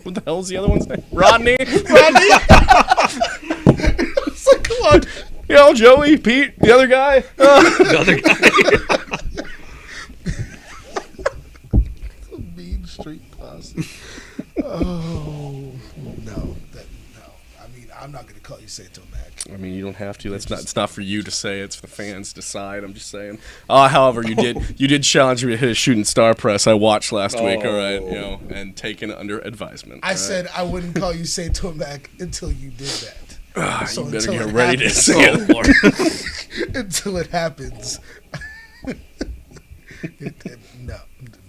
What the hell's the other one's name? Rodney. It's like, come on. You know, Joey, Pete, the other guy. The other guy. Mean Street Posse. Oh no. I mean, I'm not gonna call you Saint Mac. I mean, you don't have to. It's not for you to say. It's for the fans to decide. I'm just saying. However, you did challenge me to hit a shooting star press. I watched last week. All right, you know, and taken under advisement. I said I wouldn't call you Saint Mac until you did that. So you better get ready to say it, Lord. Until it happens. No,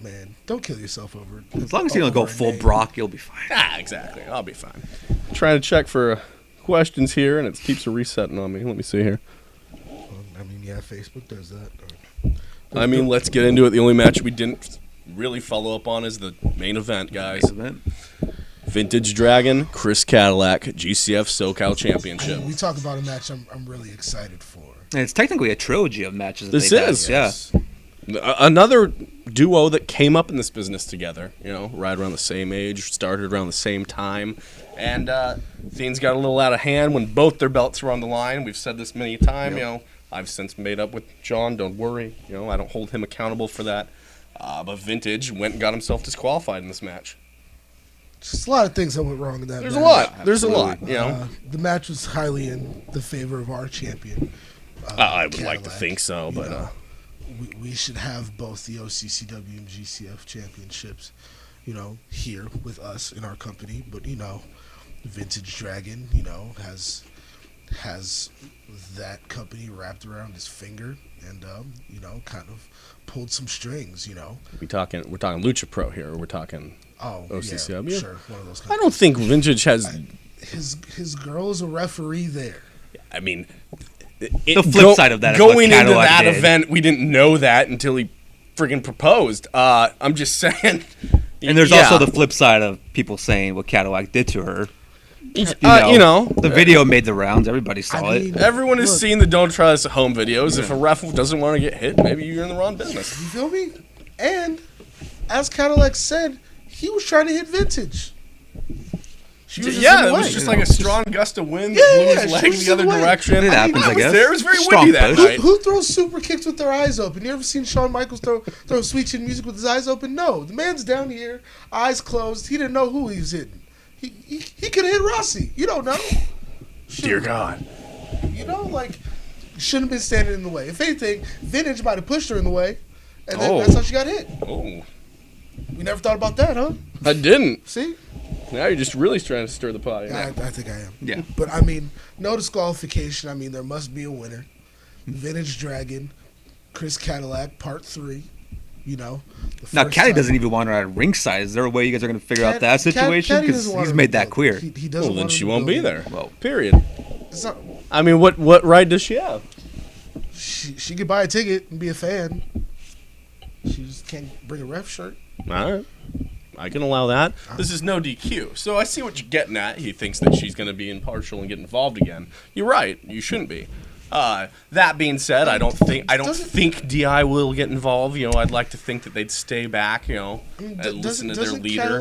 man, don't kill yourself over. As long as you don't go full Brock, you'll be fine. Exactly. I'll be fine. I'm trying to check for questions here, and it keeps resetting on me. Let me see here. I mean, yeah, Facebook does that. I mean, let's get into it. The only match we didn't really follow up on is the main event, guys. Vintage Dragon, Chris Cadillac, GCF SoCal Championship. We talk about a match I'm really excited for. And it's technically a trilogy of matches. This is, yes. Another duo that came up in this business together, you know, right around the same age, started around the same time, and things got a little out of hand when both their belts were on the line. We've said this many times, you know. I've since made up with John. Don't worry, you know, I don't hold him accountable for that. But Vintage went and got himself disqualified in this match. Just a lot of things that went wrong in that match. There's a lot, you know. The match was highly in the favor of our champion. I would like to think so, but we should have both the OCCW and GCF championships, you know, here with us in our company. But, you know, Vintage Dragon, you know, has that company wrapped around his finger and, you know, kind of pulled some strings, you know. We're talking Lucha Pro here, or we're talking OCCW? Yeah, sure, one of those I don't think Vintage has... His girl is a referee there. I mean... the flip side of that going into that event, we didn't know that until he friggin' proposed. I'm just saying. And there's also the flip side of people saying what Cadillac did to her. You know, the video made the rounds. Everybody saw it. Everyone has seen the "Don't Try This at Home" videos. Yeah. If a ref doesn't want to get hit, maybe you're in the wrong business. You feel me? And as Cadillac said, he was trying to hit Vintage. It was just like a strong gust of wind that blew his leg the other direction. It happens, I guess. It was very windy that night. Who throws super kicks with their eyes open? You ever seen Shawn Michaels throw sweet chin music with his eyes open? No. The man's down here, eyes closed. He didn't know who he was hitting. He could have hit Rossi. You don't know. Dear God. You know, like, shouldn't have been standing in the way. If anything, Vintage might have pushed her in the way, and then that's how she got hit. Oh. You never thought about that, huh? I didn't. See? Now you're just really trying to stir the pot. I think I am. Yeah. But, I mean, no disqualification. I mean, there must be a winner. Vintage Dragon, Chris Cadillac, Part 3. You know. Now, Caddy doesn't even want her at ringside. Is there a way you guys are going to figure out that situation? Because he's made that clear. He doesn't then she won't be there. Well, period. I mean, what right does she have? She could buy a ticket and be a fan. She just can't bring a ref shirt. All right. I can allow that. This is no DQ. So I see what you're getting at. He thinks that she's going to be impartial and get involved again. You're right. You shouldn't be. That being said, I don't think DI will get involved. You know, I'd like to think that they'd stay back. You know, and listen to their leader.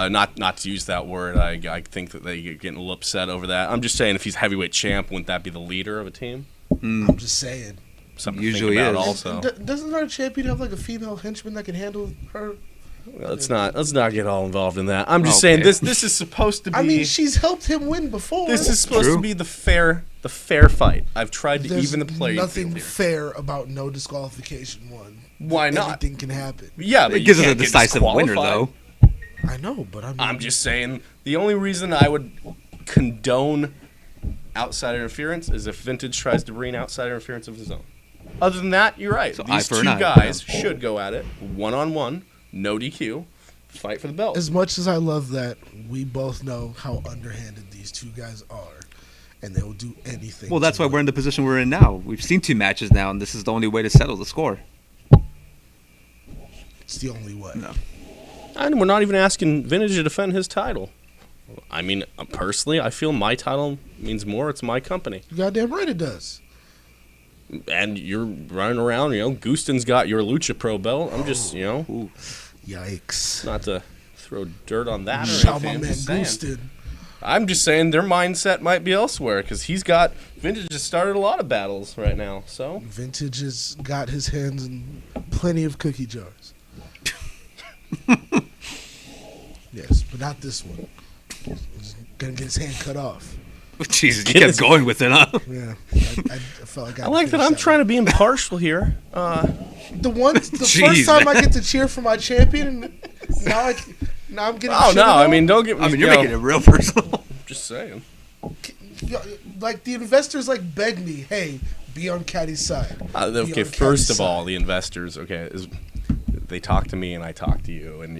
Not to use that word. I think that they get getting a little upset over that. I'm just saying, if he's heavyweight champ, wouldn't that be the leader of a team? I'm just saying. Something usually to think about is. Also, doesn't our champion have like a female henchman that can handle her? Let's not get all involved in that. I'm just saying this is supposed to be. I mean, she's helped him win before. This is supposed to be the fair fight. I've tried to even the playing field here. Nothing fair about no disqualification one. Why not? Anything can happen. Yeah, but it gives us a decisive winner, though. I know, but I'm just saying the only reason I would condone outside interference is if Vintage tries to bring outside interference of his own. Other than that, you're right. So these two guys should go at it one-on-one. No DQ. Fight for the belt. As much as I love that, we both know how underhanded these two guys are, and they will do anything. Well, that's why we're in the position we're in now. We've seen 2 matches now, and this is the only way to settle the score. It's the only way. No. And we're not even asking Vintage to defend his title. I mean, personally, I feel my title means more. It's my company. You goddamn right it does. And you're running around, Gustin's got your Lucha Pro belt. I'm just, Ooh. Yikes. not to throw dirt on that or Shout anything. my man Gustin. I'm just saying their mindset might be elsewhere because Vintage has started a lot of battles right now. So Vintage has got his hands in plenty of cookie jars. Yes, but not this one. He's gonna get his hand cut off. Jesus, you kept going with it, huh? Yeah, I felt like I like that I'm trying to be impartial here. The first time I get to cheer for my champion, and now I'm getting. Oh no! I mean, don't get me. You're making it real personal. Just saying. Like the investors beg me, hey, be on Caddy's side. Okay, first of all, the investors. Okay, they talk to me and I talk to you, and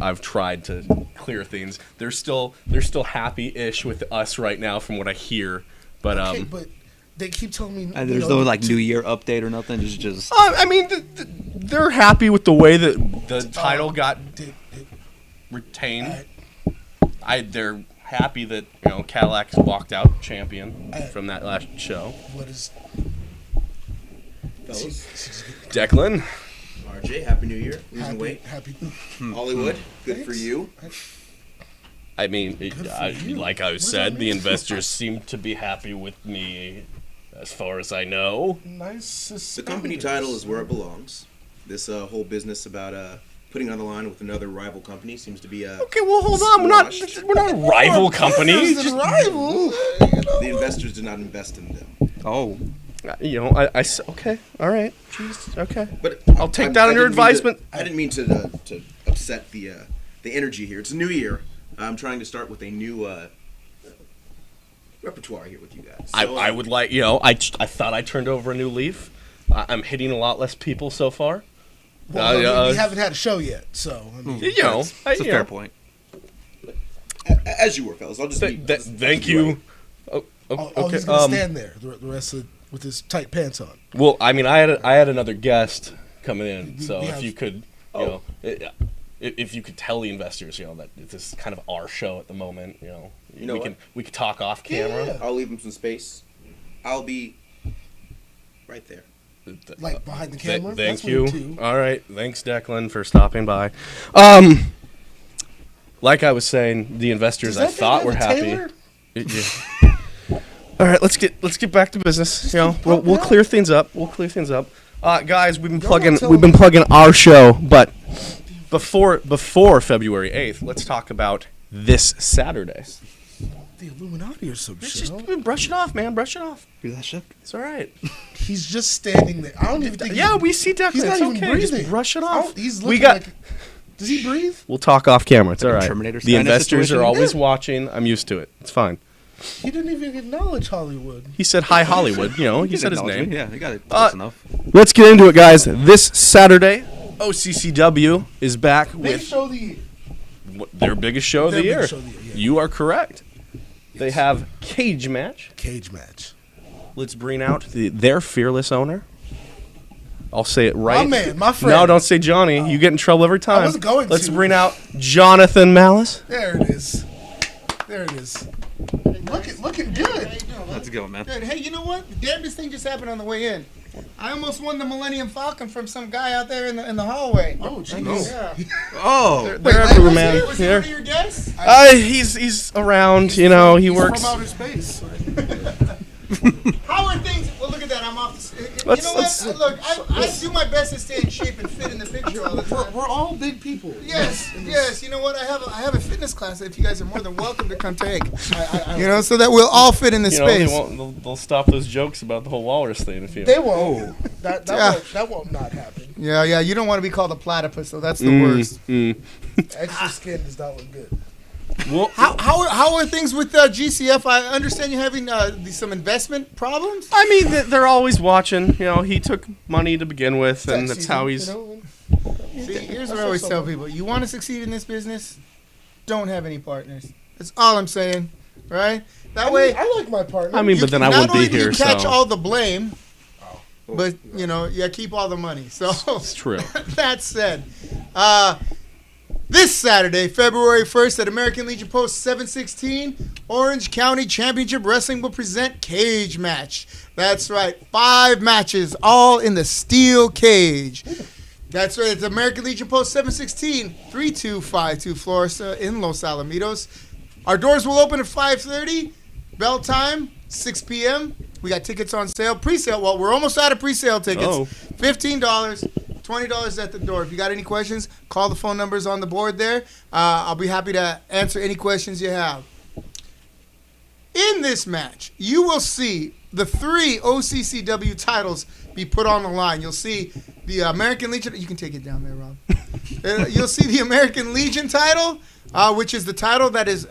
I've tried to clear things. They're still happy-ish with us right now, from what I hear. But okay, but they keep telling me. And there's no New Year update or nothing. Just. I mean, they're happy with the way that the title got retained. They're happy that Cadillac walked out champion from that last show. What is? Fellas. Declan. RJ, Happy New Year. Losing weight. Happy. Hollywood, good for you. I mean, like I said, that the mean? investors seem to be happy with me, as far as I know. Nice. The company title is where it belongs. This whole business about putting on the line with another rival company seems to be Okay, well, hold on. We're not a rival company. Rival. The investors did not invest in them. Oh. Okay, all right. Jeez, okay. But I'll take that under advisement. I didn't mean to upset the energy here. It's a new year. I'm trying to start with a new repertoire here with you guys. So, I would like, I thought I turned over a new leaf. I'm hitting a lot less people so far. Well, we haven't had a show yet, so I mean, It's a fair point. as you were, fellas. I'll just thank you. Oh, he's gonna stand there the rest of with his tight pants on. Well, I mean, I had another guest coming in, so if you could, if you could tell the investors, that this is kind of our show at the moment, we could talk off camera. Yeah. I'll leave them some space. I'll be right there. Like behind the camera. Thank That's you. weird, too. All right, thanks, Declan, for stopping by. Like I was saying, the investors Does I that thing thought have were a happy. tailor? All right, let's get back to business. We'll clear things up. Guys, we've been plugging our show, but before February 8th, let's talk about this Saturday. The Illuminati or some shit. Brush it off, man. Brush it off. Hear that shit? It's all right. He's just standing there. I don't even think. We see Declan. He's not It's even okay. breathing. Just brush it off. He's looking does he breathe? We'll talk off camera. It's all right. Terminator The Skynet investors situation? are always Yeah. watching. I'm used to it. It's fine. He didn't even acknowledge Hollywood. He said hi Hollywood. He said his name. Yeah, you got it close enough. Let's get into it, guys. This Saturday, OCCW is back Big with show of the year. their biggest show of the Their year. biggest show of the year, yeah. You are correct. They have cage match. Cage match. Let's bring out their fearless owner. I'll say it right. My man, my friend. No, don't say Johnny. You get in trouble every time. wasn't going Let's to. bring out Jonathan Malice. There it is. Looking good. Let's go, man. Good. Hey, you know what? The damnedest thing just happened on the way in. I almost won the Millennium Falcon from some guy out there in the hallway. Oh, jeez. Yeah. Oh. They're everywhere, man. Was he one of your guests? He's around. He works. From outer space. How are things? Well, look at that. I'm off. Let's- You know what? Look, I do my best to stay in shape and fit in the picture all the time. We're all big people. Yes, yes. You know what? I have a fitness class that if you guys are more than welcome to come take. I So that we'll all fit in the space. They'll stop those jokes about the whole walrus thing if you. They won't. That Yeah. won't not happen. Yeah. You don't want to be called a platypus, so that's the worst. Extra skin does not look good. Well, How are things with GCF? I understand you're having some investment problems. I mean, they're always watching. He took money to begin with, and that's Season, how he's. See, here's what I always tell people: you want to succeed in this business, don't have any partners. That's all I'm saying, right? That way, I like my partner. I mean, but then I not wouldn't be only do here. you catch So all the blame, but you keep all the money. So it's true. that said, This Saturday, February 1st at American Legion Post 716, Orange County Championship Wrestling will present Cage Match. That's right, 5 matches, all in the steel cage. That's right, it's American Legion Post 716, 3252 Florida in Los Alamitos. Our doors will open at 5:30, bell time, 6 p.m. We got tickets on sale, pre-sale. Well, we're almost out of pre-sale tickets. $15, $20 at the door. If you got any questions, call the phone numbers on the board there. I'll be happy to answer any questions you have. In this match, you will see the 3 OCCW titles be put on the line. You'll see the American Legion. You can take it down there, Rob. You'll see the American Legion title, which is the title that is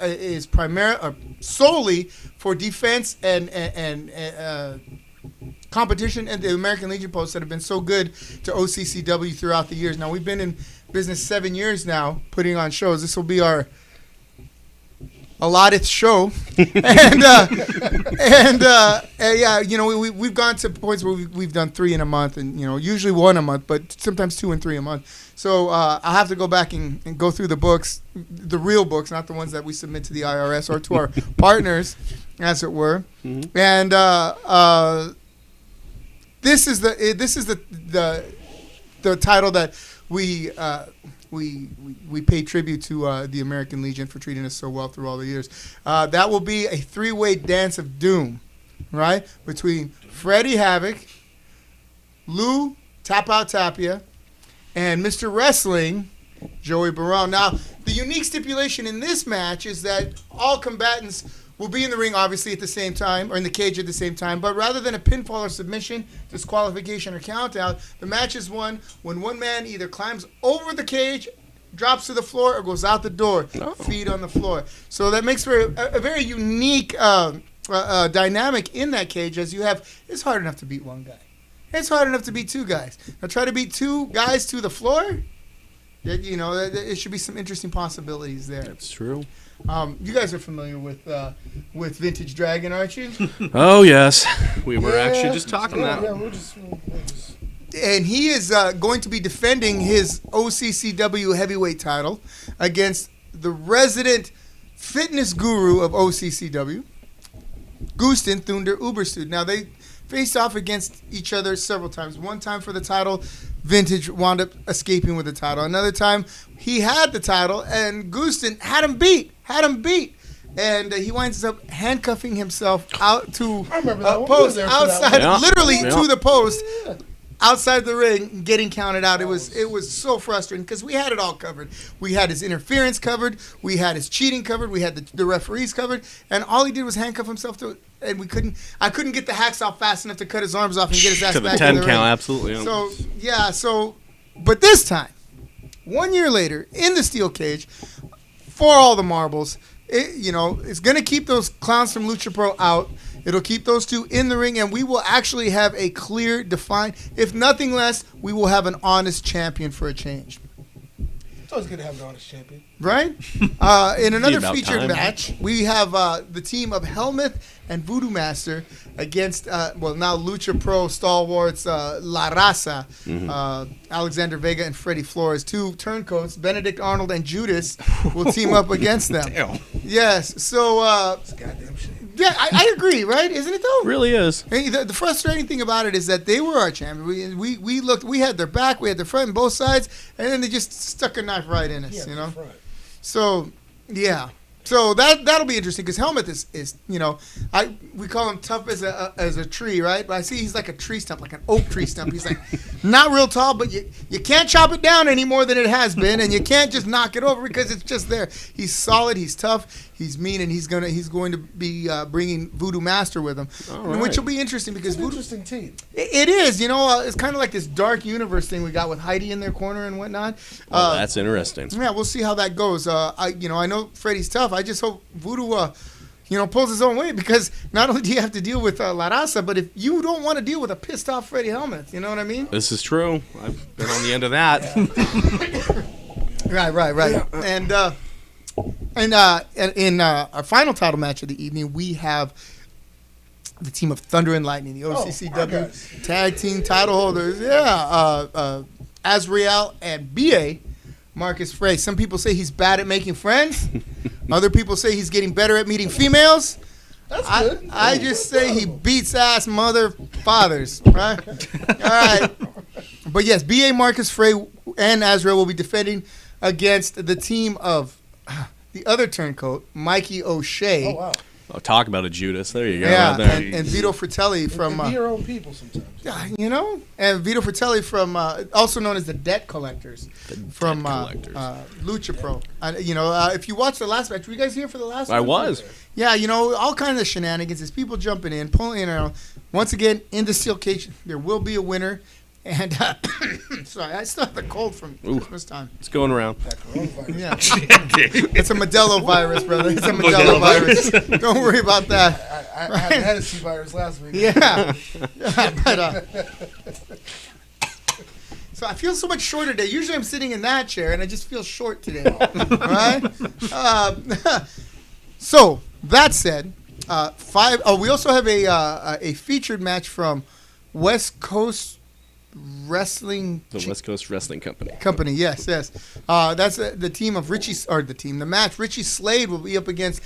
solely for defense and competition, and the American Legion posts that have been so good to OCCW throughout the years. Now, we've been in business 7 years now, putting on shows. This will be our allotted show, and yeah, you know, we've gone to points where we've done 3 in a month, and you know, usually 1 a month, but sometimes 2 and 3 a month. So I'll have to go back and go through the books, the real books, not the ones that we submit to the IRS or to our partners, as it were. Mm-hmm. And this is the title that we pay tribute to the American Legion for treating us so well through all the years. That will be a 3-way dance of doom, right? Between Freddie Havoc, Lou Tap Out Tapia, and Mr. Wrestling, Joey Barone. Now, the unique stipulation in this match is that all combatants will be in the ring, obviously, at the same time, or in the cage at the same time, but rather than a pinfall or submission, disqualification, or countout, the match is won when one man either climbs over the cage, drops to the floor, or goes out the door, feet on the floor. So that makes for a very unique dynamic in that cage, as you have, it's hard enough to beat one guy. It's hard enough to beat 2 guys. Now try to beat 2 guys to the floor, you know, it should be some interesting possibilities there. That's true. You guys are familiar with Vintage Dragon, aren't you? Oh, yes. We were actually just talking that. Yeah, we're just And he is going to be defending his OCCW heavyweight title against the resident fitness guru of OCCW, Gusten Thunder Uberstud. Now, they faced off against each other several times. One time for the title, Vintage wound up escaping with the title. Another time, he had the title, and Gusten had him beat. And he winds up handcuffing himself out to a post outside, literally to the post, outside the ring, getting counted out. It was so frustrating because we had it all covered. We had his interference covered. We had his cheating covered. We had the referees covered. And all he did was handcuff himself to it. And I couldn't get the hacksaw fast enough to cut his arms off and get his ass back in the ring. 10 count, absolutely. But this time, 1 year later, in the steel cage, for all the marbles, it's going to keep those clowns from Lucha Pro out. It'll keep those 2 in the ring, and we will actually have a clear, defined, if nothing less, we will have an honest champion for a change. It's always good to have an honest champion. Right? In another featured match, we have the team of Helmuth and Voodoo Master against, now Lucha Pro stalwarts La Raza, Alexander Vega and Freddie Flores. 2 turncoats, Benedict Arnold and Judas, will team up against them. Damn. Yes. So, it's goddamn shit. Yeah, I agree, right? Isn't it though? It really is. And the frustrating thing about it is that they were our champion. We looked, we had their back, we had their front, and both sides, and then they just stuck a knife right in us, So, yeah. So that'll be interesting because Helmuth is we call him tough as a tree, right? But I see he's like a tree stump, like an oak tree stump. He's like not real tall, but you can't chop it down any more than it has been, and you can't just knock it over because it's just there. He's solid, he's tough, he's mean, and he's going to be bringing Voodoo Master with him, which will be interesting because interesting team. It is, it's kind of like this dark universe thing we got with Heidi in their corner and whatnot. That's interesting. Yeah, we'll see how that goes. I know Freddie's tough. I just hope Voodoo, pulls his own weight because not only do you have to deal with La Raza, but if you don't want to deal with a pissed off Freddie Helmuth, you know what I mean? This is true. I've been on the end of that. Right. Yeah. And in our final title match of the evening, we have the team of Thunder and Lightning, the OCCW tag team title holders. Yeah, Azrael and BA Marcus Frey. Some people say he's bad at making friends. Other people say he's getting better at meeting females. That's good. I just say he beats ass mother fathers, right? All right. But yes, B.A. Marcus Frey and Azrael will be defending against the team of the other turncoat, Mikey O'Shea. Oh, wow. Oh, talk about a Judas. There you go. Yeah, Right there. and Vito Fratelli from... be your own people sometimes. Yeah, you know? And Vito Fratelli from, also known as the Debt Collectors. From Lucha Pro. If you watch the last match, were you guys here for the last I one? was. Yeah, all kinds of shenanigans. There's people jumping in, pulling in. Once again, in the steel cage, there will be a winner. And, sorry, I still have the cold from Christmas time. It's going around. Yeah. It's a Modelo virus, brother. It's a Modelo virus. Don't worry about that. I had the Hennessy virus last week. Yeah. But, so I feel so much shorter today. Usually I'm sitting in that chair, and I just feel short today. Right? So, that said, we also have a featured match from West Coast Wrestling. The West Coast Wrestling Company. Yes. That's the team of the match. Richie Slade will be up against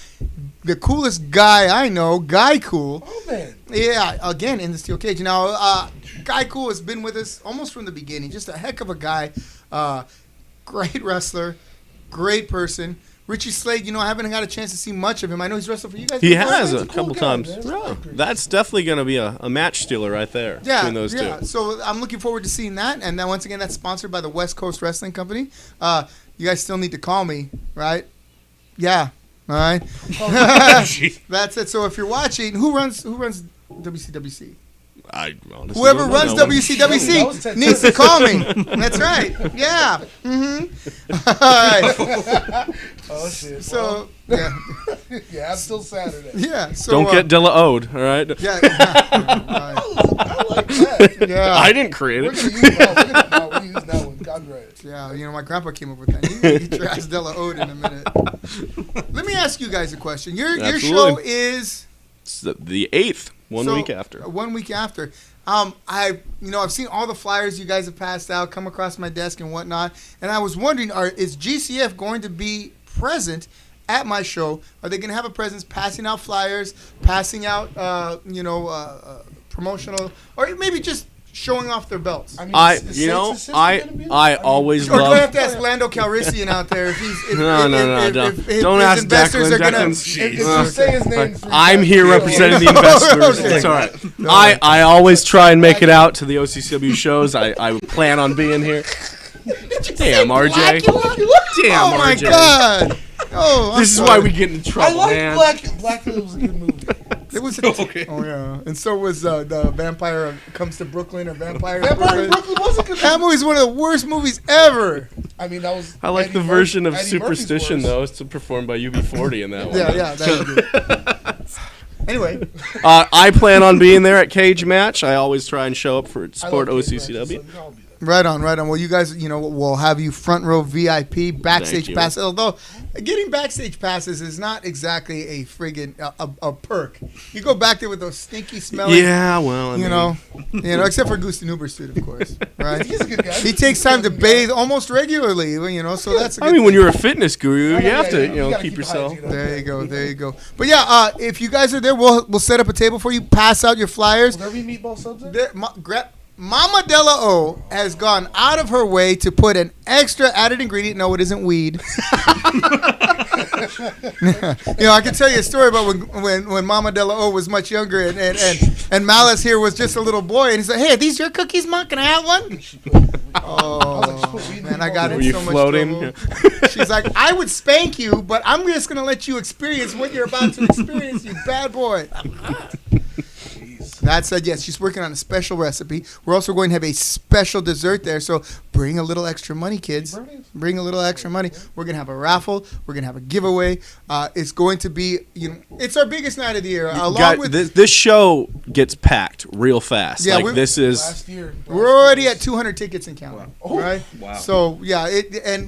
the coolest guy I know, Guy Cool. Oh, man. Yeah, again, in the steel cage. Now, Guy Cool has been with us almost from the beginning. Just a heck of a guy. Great wrestler. Great person. Richie Slade, I haven't had a chance to see much of him. I know he's wrestled for you guys. He before. has He's a a cool couple guy, times. man. Yeah, that's definitely going to be a match stealer right there between those two. So I'm looking forward to seeing that. And then once again, that's sponsored by the West Coast Wrestling Company. You guys still need to call me, right? Yeah. All right. That's it. So if you're watching, who runs WCWC? I honestly Whoever don't runs know. WCWC needs to call me. That's right. Yeah. Mm-hmm. All right. Oh, shit. So, yeah. Yeah, I'm still Saturday. Yeah. So, Don't get Dilla owed, all right? Yeah. I like that. Yeah. I didn't create We're it. going to use that. We're going to use that one. Copyright. Yeah, my grandpa came up with that. You can get your ass Della Ode in a minute. Let me ask you guys a question. Your show Absolutely. is... It's the 8th, one week after. 1 week after. I've seen all the flyers you guys have passed out, come across my desk and whatnot, and I was wondering, is GCF going to be present at my show? Are they going to have a presence passing out flyers, passing out, promotional, or maybe just showing off their belts? I mean, I always Or do I have love. to ask Lando Calrissian out there if he's No, don't ask investors Declan. are gonna? Declan's- If you say his name 3 I'm times, here you know. representing the investors. Okay. It's all right. I always try and make it out to the OCCW shows. I plan on being here. Damn, RJ. Damn, Oh my RJ. God! Oh, This is why we get into I trouble, like man. Blackfield was a good movie. It was Okay. Oh yeah, and so was the Vampire Comes to Brooklyn or Vampire in Vampire in Brooklyn. Brooklyn was a good That movie. movie's one of the worst movies ever. I mean, that was. I like Eddie the Murphy- version of Eddie Superstition, Murphy's though. It's performed by UB40 in that one. Yeah, that was good. Anyway, I plan on being there at Cage Match. I always try and show up for worst. I support love Kid OCCW. Francis, so, you know, I'll be there. right on. Well, you guys, we'll have you front row VIP backstage you. pass. Although getting backstage passes is not exactly a friggin' a perk. You go back there with those stinky smelling. Yeah, well, I mean, Except for Gusten Huberstüt, of course, right? He's a good guy. He takes time to bathe almost regularly, so that's a good I mean, when thing. you're a fitness guru, you have to, You gotta keep the yourself. hygiene up. There you go. But yeah, if you guys are there, we'll set up a table for you, pass out your flyers. Will there be meatball subs there? Mama Della O has gone out of her way to put an extra added ingredient. No, it isn't weed. I can tell you a story about when Mama Della O was much younger and Malice here was just a little boy, and he's like, "Hey, are these your cookies, Mom? Can I have one?" Oh man, I got Were in you so much floating? trouble. She's like, "I would spank you, but I'm just gonna let you experience what you're about to experience, you bad boy." That said, yes, she's working on a special recipe. We're also going to have a special dessert there, so bring a little extra money, kids. Bring a little extra money. We're going to have a raffle. We're going to have a giveaway. It's going to be, it's our biggest night of the year. This show gets packed real fast. Yeah, this is. Last year. We're already at 200 tickets and counting, Wow. right? Wow. So, yeah,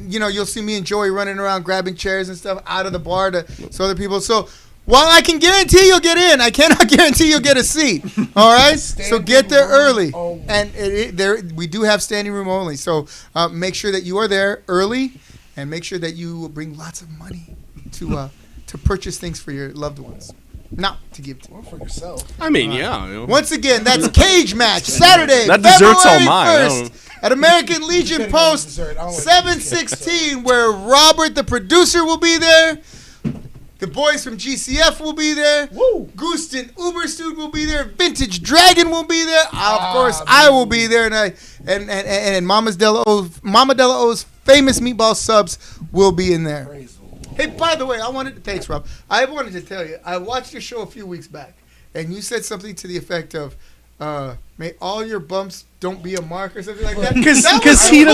you'll see me and Joey running around grabbing chairs and stuff out of the bar so other people. So, while I can guarantee you'll get in, I cannot guarantee you'll get a seat. All right? So get there early. only. And we do have standing room only. So make sure that you are there early. and make sure that you bring lots of money to purchase things for your loved ones. Not to give to. Or for yourself. I mean, yeah. You know. Once again, that's Cage Match, Saturday, That dessert's all February mine. 1st at American Legion Post 716, where Robert, the producer, will be there. The boys from GCF will be there. Woo! Gooston Uberstude will be there. Vintage Dragon will be there. Of course, I will be there, and Mama Della O's famous meatball subs will be in there. Hey, by the way, thanks, Rob. I wanted to tell you, I watched your show a few weeks back, and you said something to the effect of, may all your bumps don't be a mark or something like that. Because he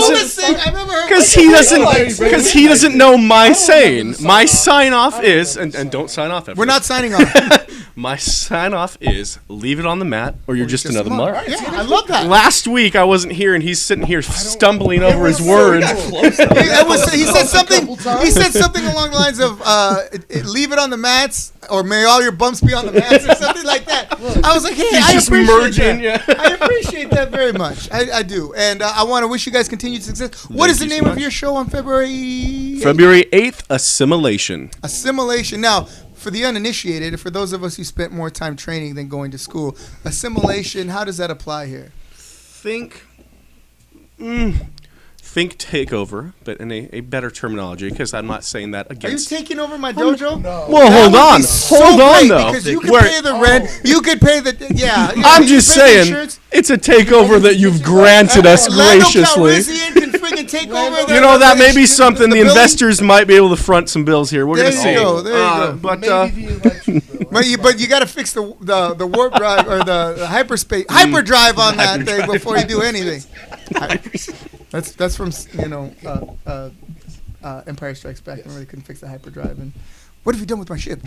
doesn't know my saying. My sign off is, and don't sign off. We're not signing off. My sign off is leave it on the mat, or you're just another mark. Yeah, I love that. Last week I wasn't here, and he's sitting here stumbling over his words. He said something. He said something along the lines of "leave it on the mats," or "may all your bumps be on the mats," or something like that. I was like, "Hey, I appreciate that. I appreciate that very much. I do, and I want to wish you guys continued success. What is the name of your show on February 8th? Assimilation. Assimilation. Now, for the uninitiated, for those of us who spent more time training than going to school, assimilation. How does that apply here? Think takeover, but in a better terminology, because I'm not saying that against. Are you taking over my dojo? No. Well, hold on though. Because you could pay the rent, you could pay the I'm just saying, it's a takeover that you've granted us graciously. You know, that may be something the investors might be able to front some bills here. We're gonna see. There you go. But But you got to fix the warp drive or the hyperdrive on that thing before you do anything. That's from Empire Strikes Back. Remember they couldn't fix the hyperdrive, and what have you done with my ship?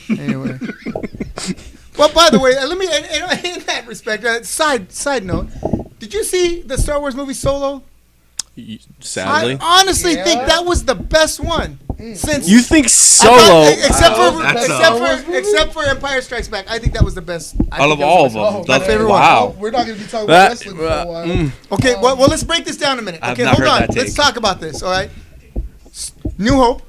Anyway. Well, by the way, let me in that respect. Side note, did you see the Star Wars movie Solo? Sadly, I honestly think that was the best one since. You think Solo? Except for Empire Strikes Back, I think that was the best. Out of all of them, my favorite one. Wow. We're not going to be talking about wrestling for a while. Okay, well, let's break this down a minute. Okay, hold on. Let's talk about this. All right. New Hope.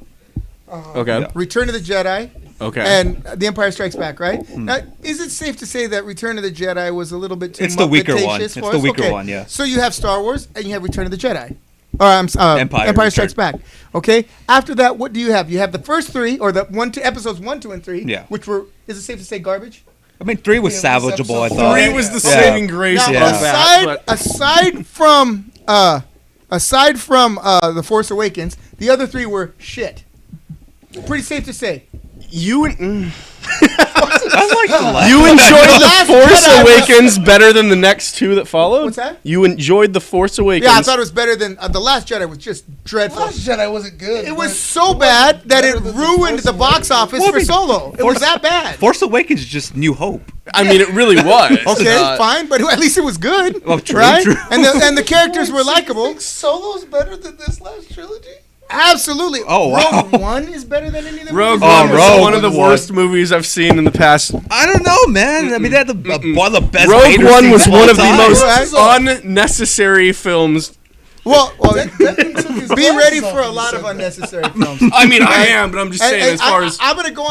Okay. Return of the Jedi. Okay. And The Empire Strikes Back, right? Now, is it safe to say that Return of the Jedi was a little bit too It's the weaker one. It's the weaker one, yeah. So you have Star Wars and you have Return of the Jedi. Empire Strikes Back. Okay. After that, what do you have? You have the first three, or episodes 1, 2, and 3, which were, is it safe to say, garbage? I mean, 3 was salvageable, I thought. 3 was the saving grace. Now, aside from The Force Awakens, the other 3 were shit. Pretty safe to say. You enjoyed The The Force Jedi Awakens better than the next 2 that followed? What's that? You enjoyed The Force Awakens. Yeah, I thought it was better than The Last Jedi was just dreadful. Last Jedi wasn't good. It was so bad that it ruined the box office for Solo. It was that bad. Force Awakens is just New Hope. I mean, it really was. Okay, fine, but at least it was good. Well, true, right? true. And the characters were likable. You think Solo's better than this last trilogy? Absolutely. Oh, wow. Rogue One is better than any of them. Rogue One was one of the worst movies I've seen in the past. I don't know, man. I mean, they had one of the best. Rogue One was one of the most Right. unnecessary films. Well, be ready for a lot of unnecessary films. I mean, I am, but I'm just saying, as far as I'm gonna go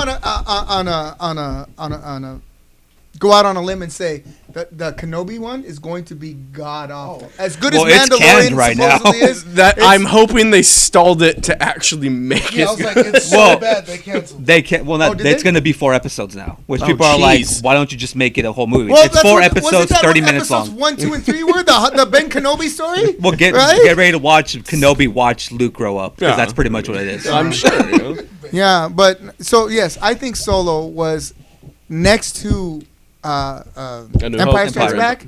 go out on a limb and say that the Kenobi one is going to be god awful. As good as Mandalorian right supposedly now. is. I'm hoping they stalled it to actually make Yeah, I it. was like, it's so bad they canceled. They can't. Well, it's going to be 4 episodes now, which people are like, why don't you just make it a whole movie? Well, it's 4 episodes, 30 minutes long. Episodes 1, 2, and 3 were the Ben Kenobi story. Well, get ready to watch Kenobi watch Luke grow up, because that's pretty much what it is. I'm sure. Yeah, but so yes, I think Solo was next to Empire Strikes Back,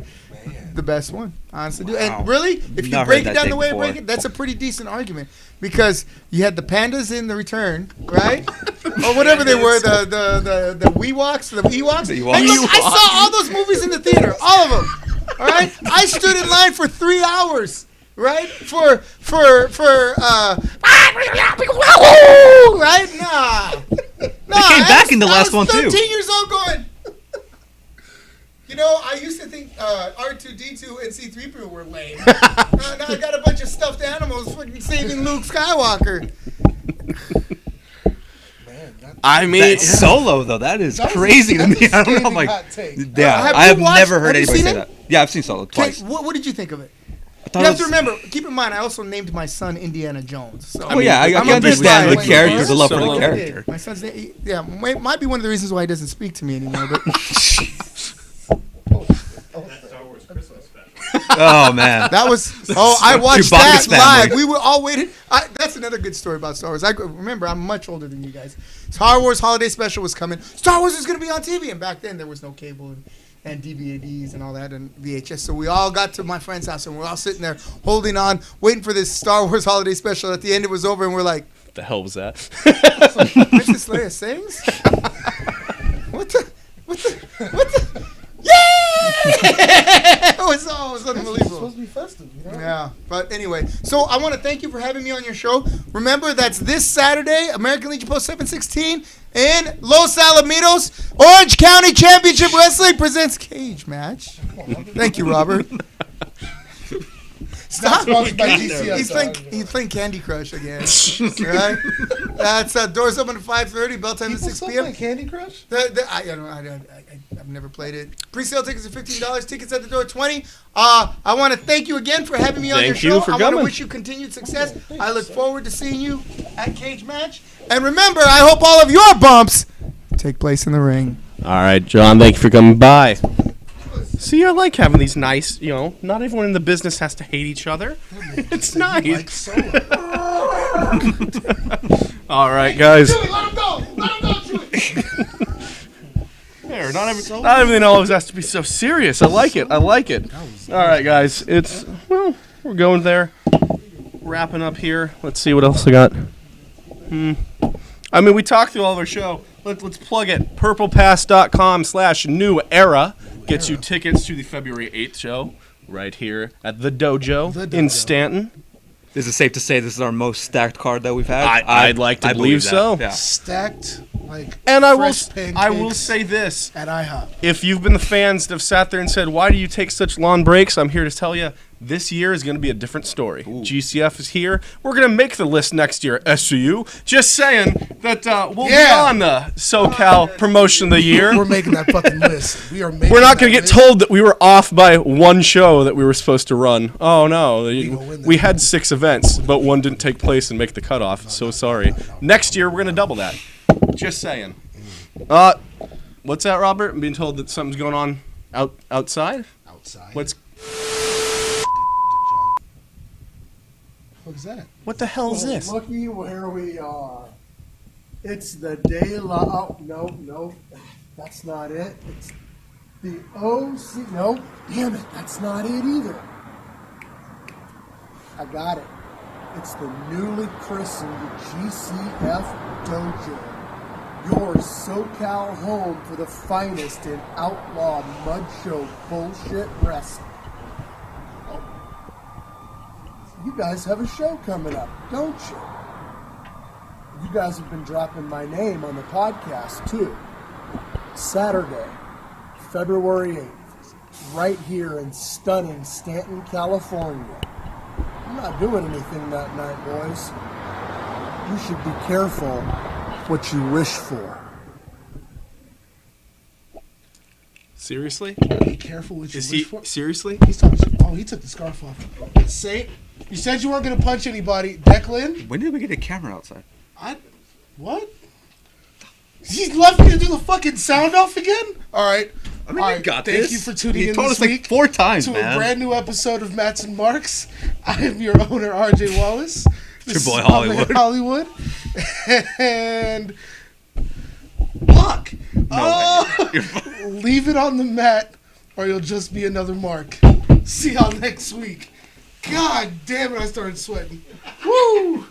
the best one, honestly. Wow. And really, if you break it down the way I break it, that's a pretty decent argument, because you had the pandas in The Return, right? Or whatever they were, the Ewoks. And look, I saw all those movies in the theater, all of them. All right, I stood in line for 3 hours. Right? For right? Nah. They came back in the last one too. 13 years old going. know, I used to think R2-D2 and C-3PO were lame. Now I got a bunch of stuffed animals fucking saving Luke Skywalker. I mean, that Solo though, that is crazy to me. I don't know, like, I have never heard anybody say that. Yeah, I've seen Solo twice. What did you think of it? You have to remember, keep in mind, I also named my son Indiana Jones. So. I understand the character, the love for the character. My son's name, might be one of the reasons why he doesn't speak to me anymore. But oh man, that was. Oh, I watched that live. We were all waiting. That's another good story about Star Wars. I remember, I'm much older than you guys. Star Wars Holiday Special was coming. Star Wars is going to be on TV, and back then there was no cable and DVDs and all that and VHS. So we all got to my friend's house and we're all sitting there holding on, waiting for this Star Wars Holiday Special. At the end, it was over, and we're like, "What the hell was that?" Princess Leia sings. What the? Yeah! It was unbelievable. It's supposed to be festive, you know? Yeah, but anyway, so I want to thank you for having me on your show. Remember, that's this Saturday, American Legion Post 716 in Los Alamitos. Orange County Championship Wrestling presents Cage Match. Thank you, Robert. Stop. He's playing Candy Crush again. Right? That's doors open at 5:30, bell time to 6 p.m. Candy Crush? I've never played it. Pre-sale tickets are $15. Tickets at the door $20. I want to thank you again for having me on your show. I want to wish you continued success. I look forward to seeing you at Cage Match. And remember, I hope all of your bumps take place in the ring. All right, John, thank you for coming by. See, I like having these nice, not everyone in the business has to hate each other. It's nice. All right, guys. Chewie, let him go, Chewie. There, not everything always has to be so serious. I like it. All right, guys. We're going there. Wrapping up here. Let's see what else I got. I mean, we talked through all of our show. Let's plug it. purplepass.com/new era gets you tickets to the February 8th show right here at the Dojo in Stanton. Is it safe to say this is our most stacked card that we've had? I'd like to believe so. Yeah. Stacked like and I will say this at IHOP. If you've been the fans that have sat there and said, "Why do you take such long breaks?" I'm here to tell you, this year is going to be a different story. Ooh. GCF is here. We're going to make the list next year. SCU. Just saying that we'll be on the SoCal Promotion of the Year. We're making that fucking list. We're not going to get told that we were off by one show that we were supposed to run. Oh no, we had 6 events, but one didn't take place and make the cutoff. So sorry. Next year we're going to double that. Just saying. What's that, Robert? I'm being told that something's going on outside. What's What is that? What the hell is this? Looky where we are. It's the De La... Oh, no. That's not it. It's the OC... No, damn it. That's not it either. I got it. It's the newly christened GCF Dojo. Your SoCal home for the finest in outlaw mud show bullshit wrestling. You guys have a show coming up, don't you? You guys have been dropping my name on the podcast, too. Saturday, February 8th, right here in stunning Stanton, California. I'm not doing anything that night, boys. You should be careful what you wish for. Seriously? Be careful what you wish for. Seriously? He's talking. Oh, he took the scarf off. Say, you said you weren't going to punch anybody. Declan? When did we get a camera outside? What? He's left me to do the fucking sound off again? All right. I mean, you got Thank this. you for tuning in told this us week like 4 times, to man. a brand new episode of Mats and Marks. I am your owner, RJ Wallace. Your boy Hollywood. And fuck. No Leave it on the mat, or you'll just be another mark. See y'all next week. God damn it, I started sweating. Woo!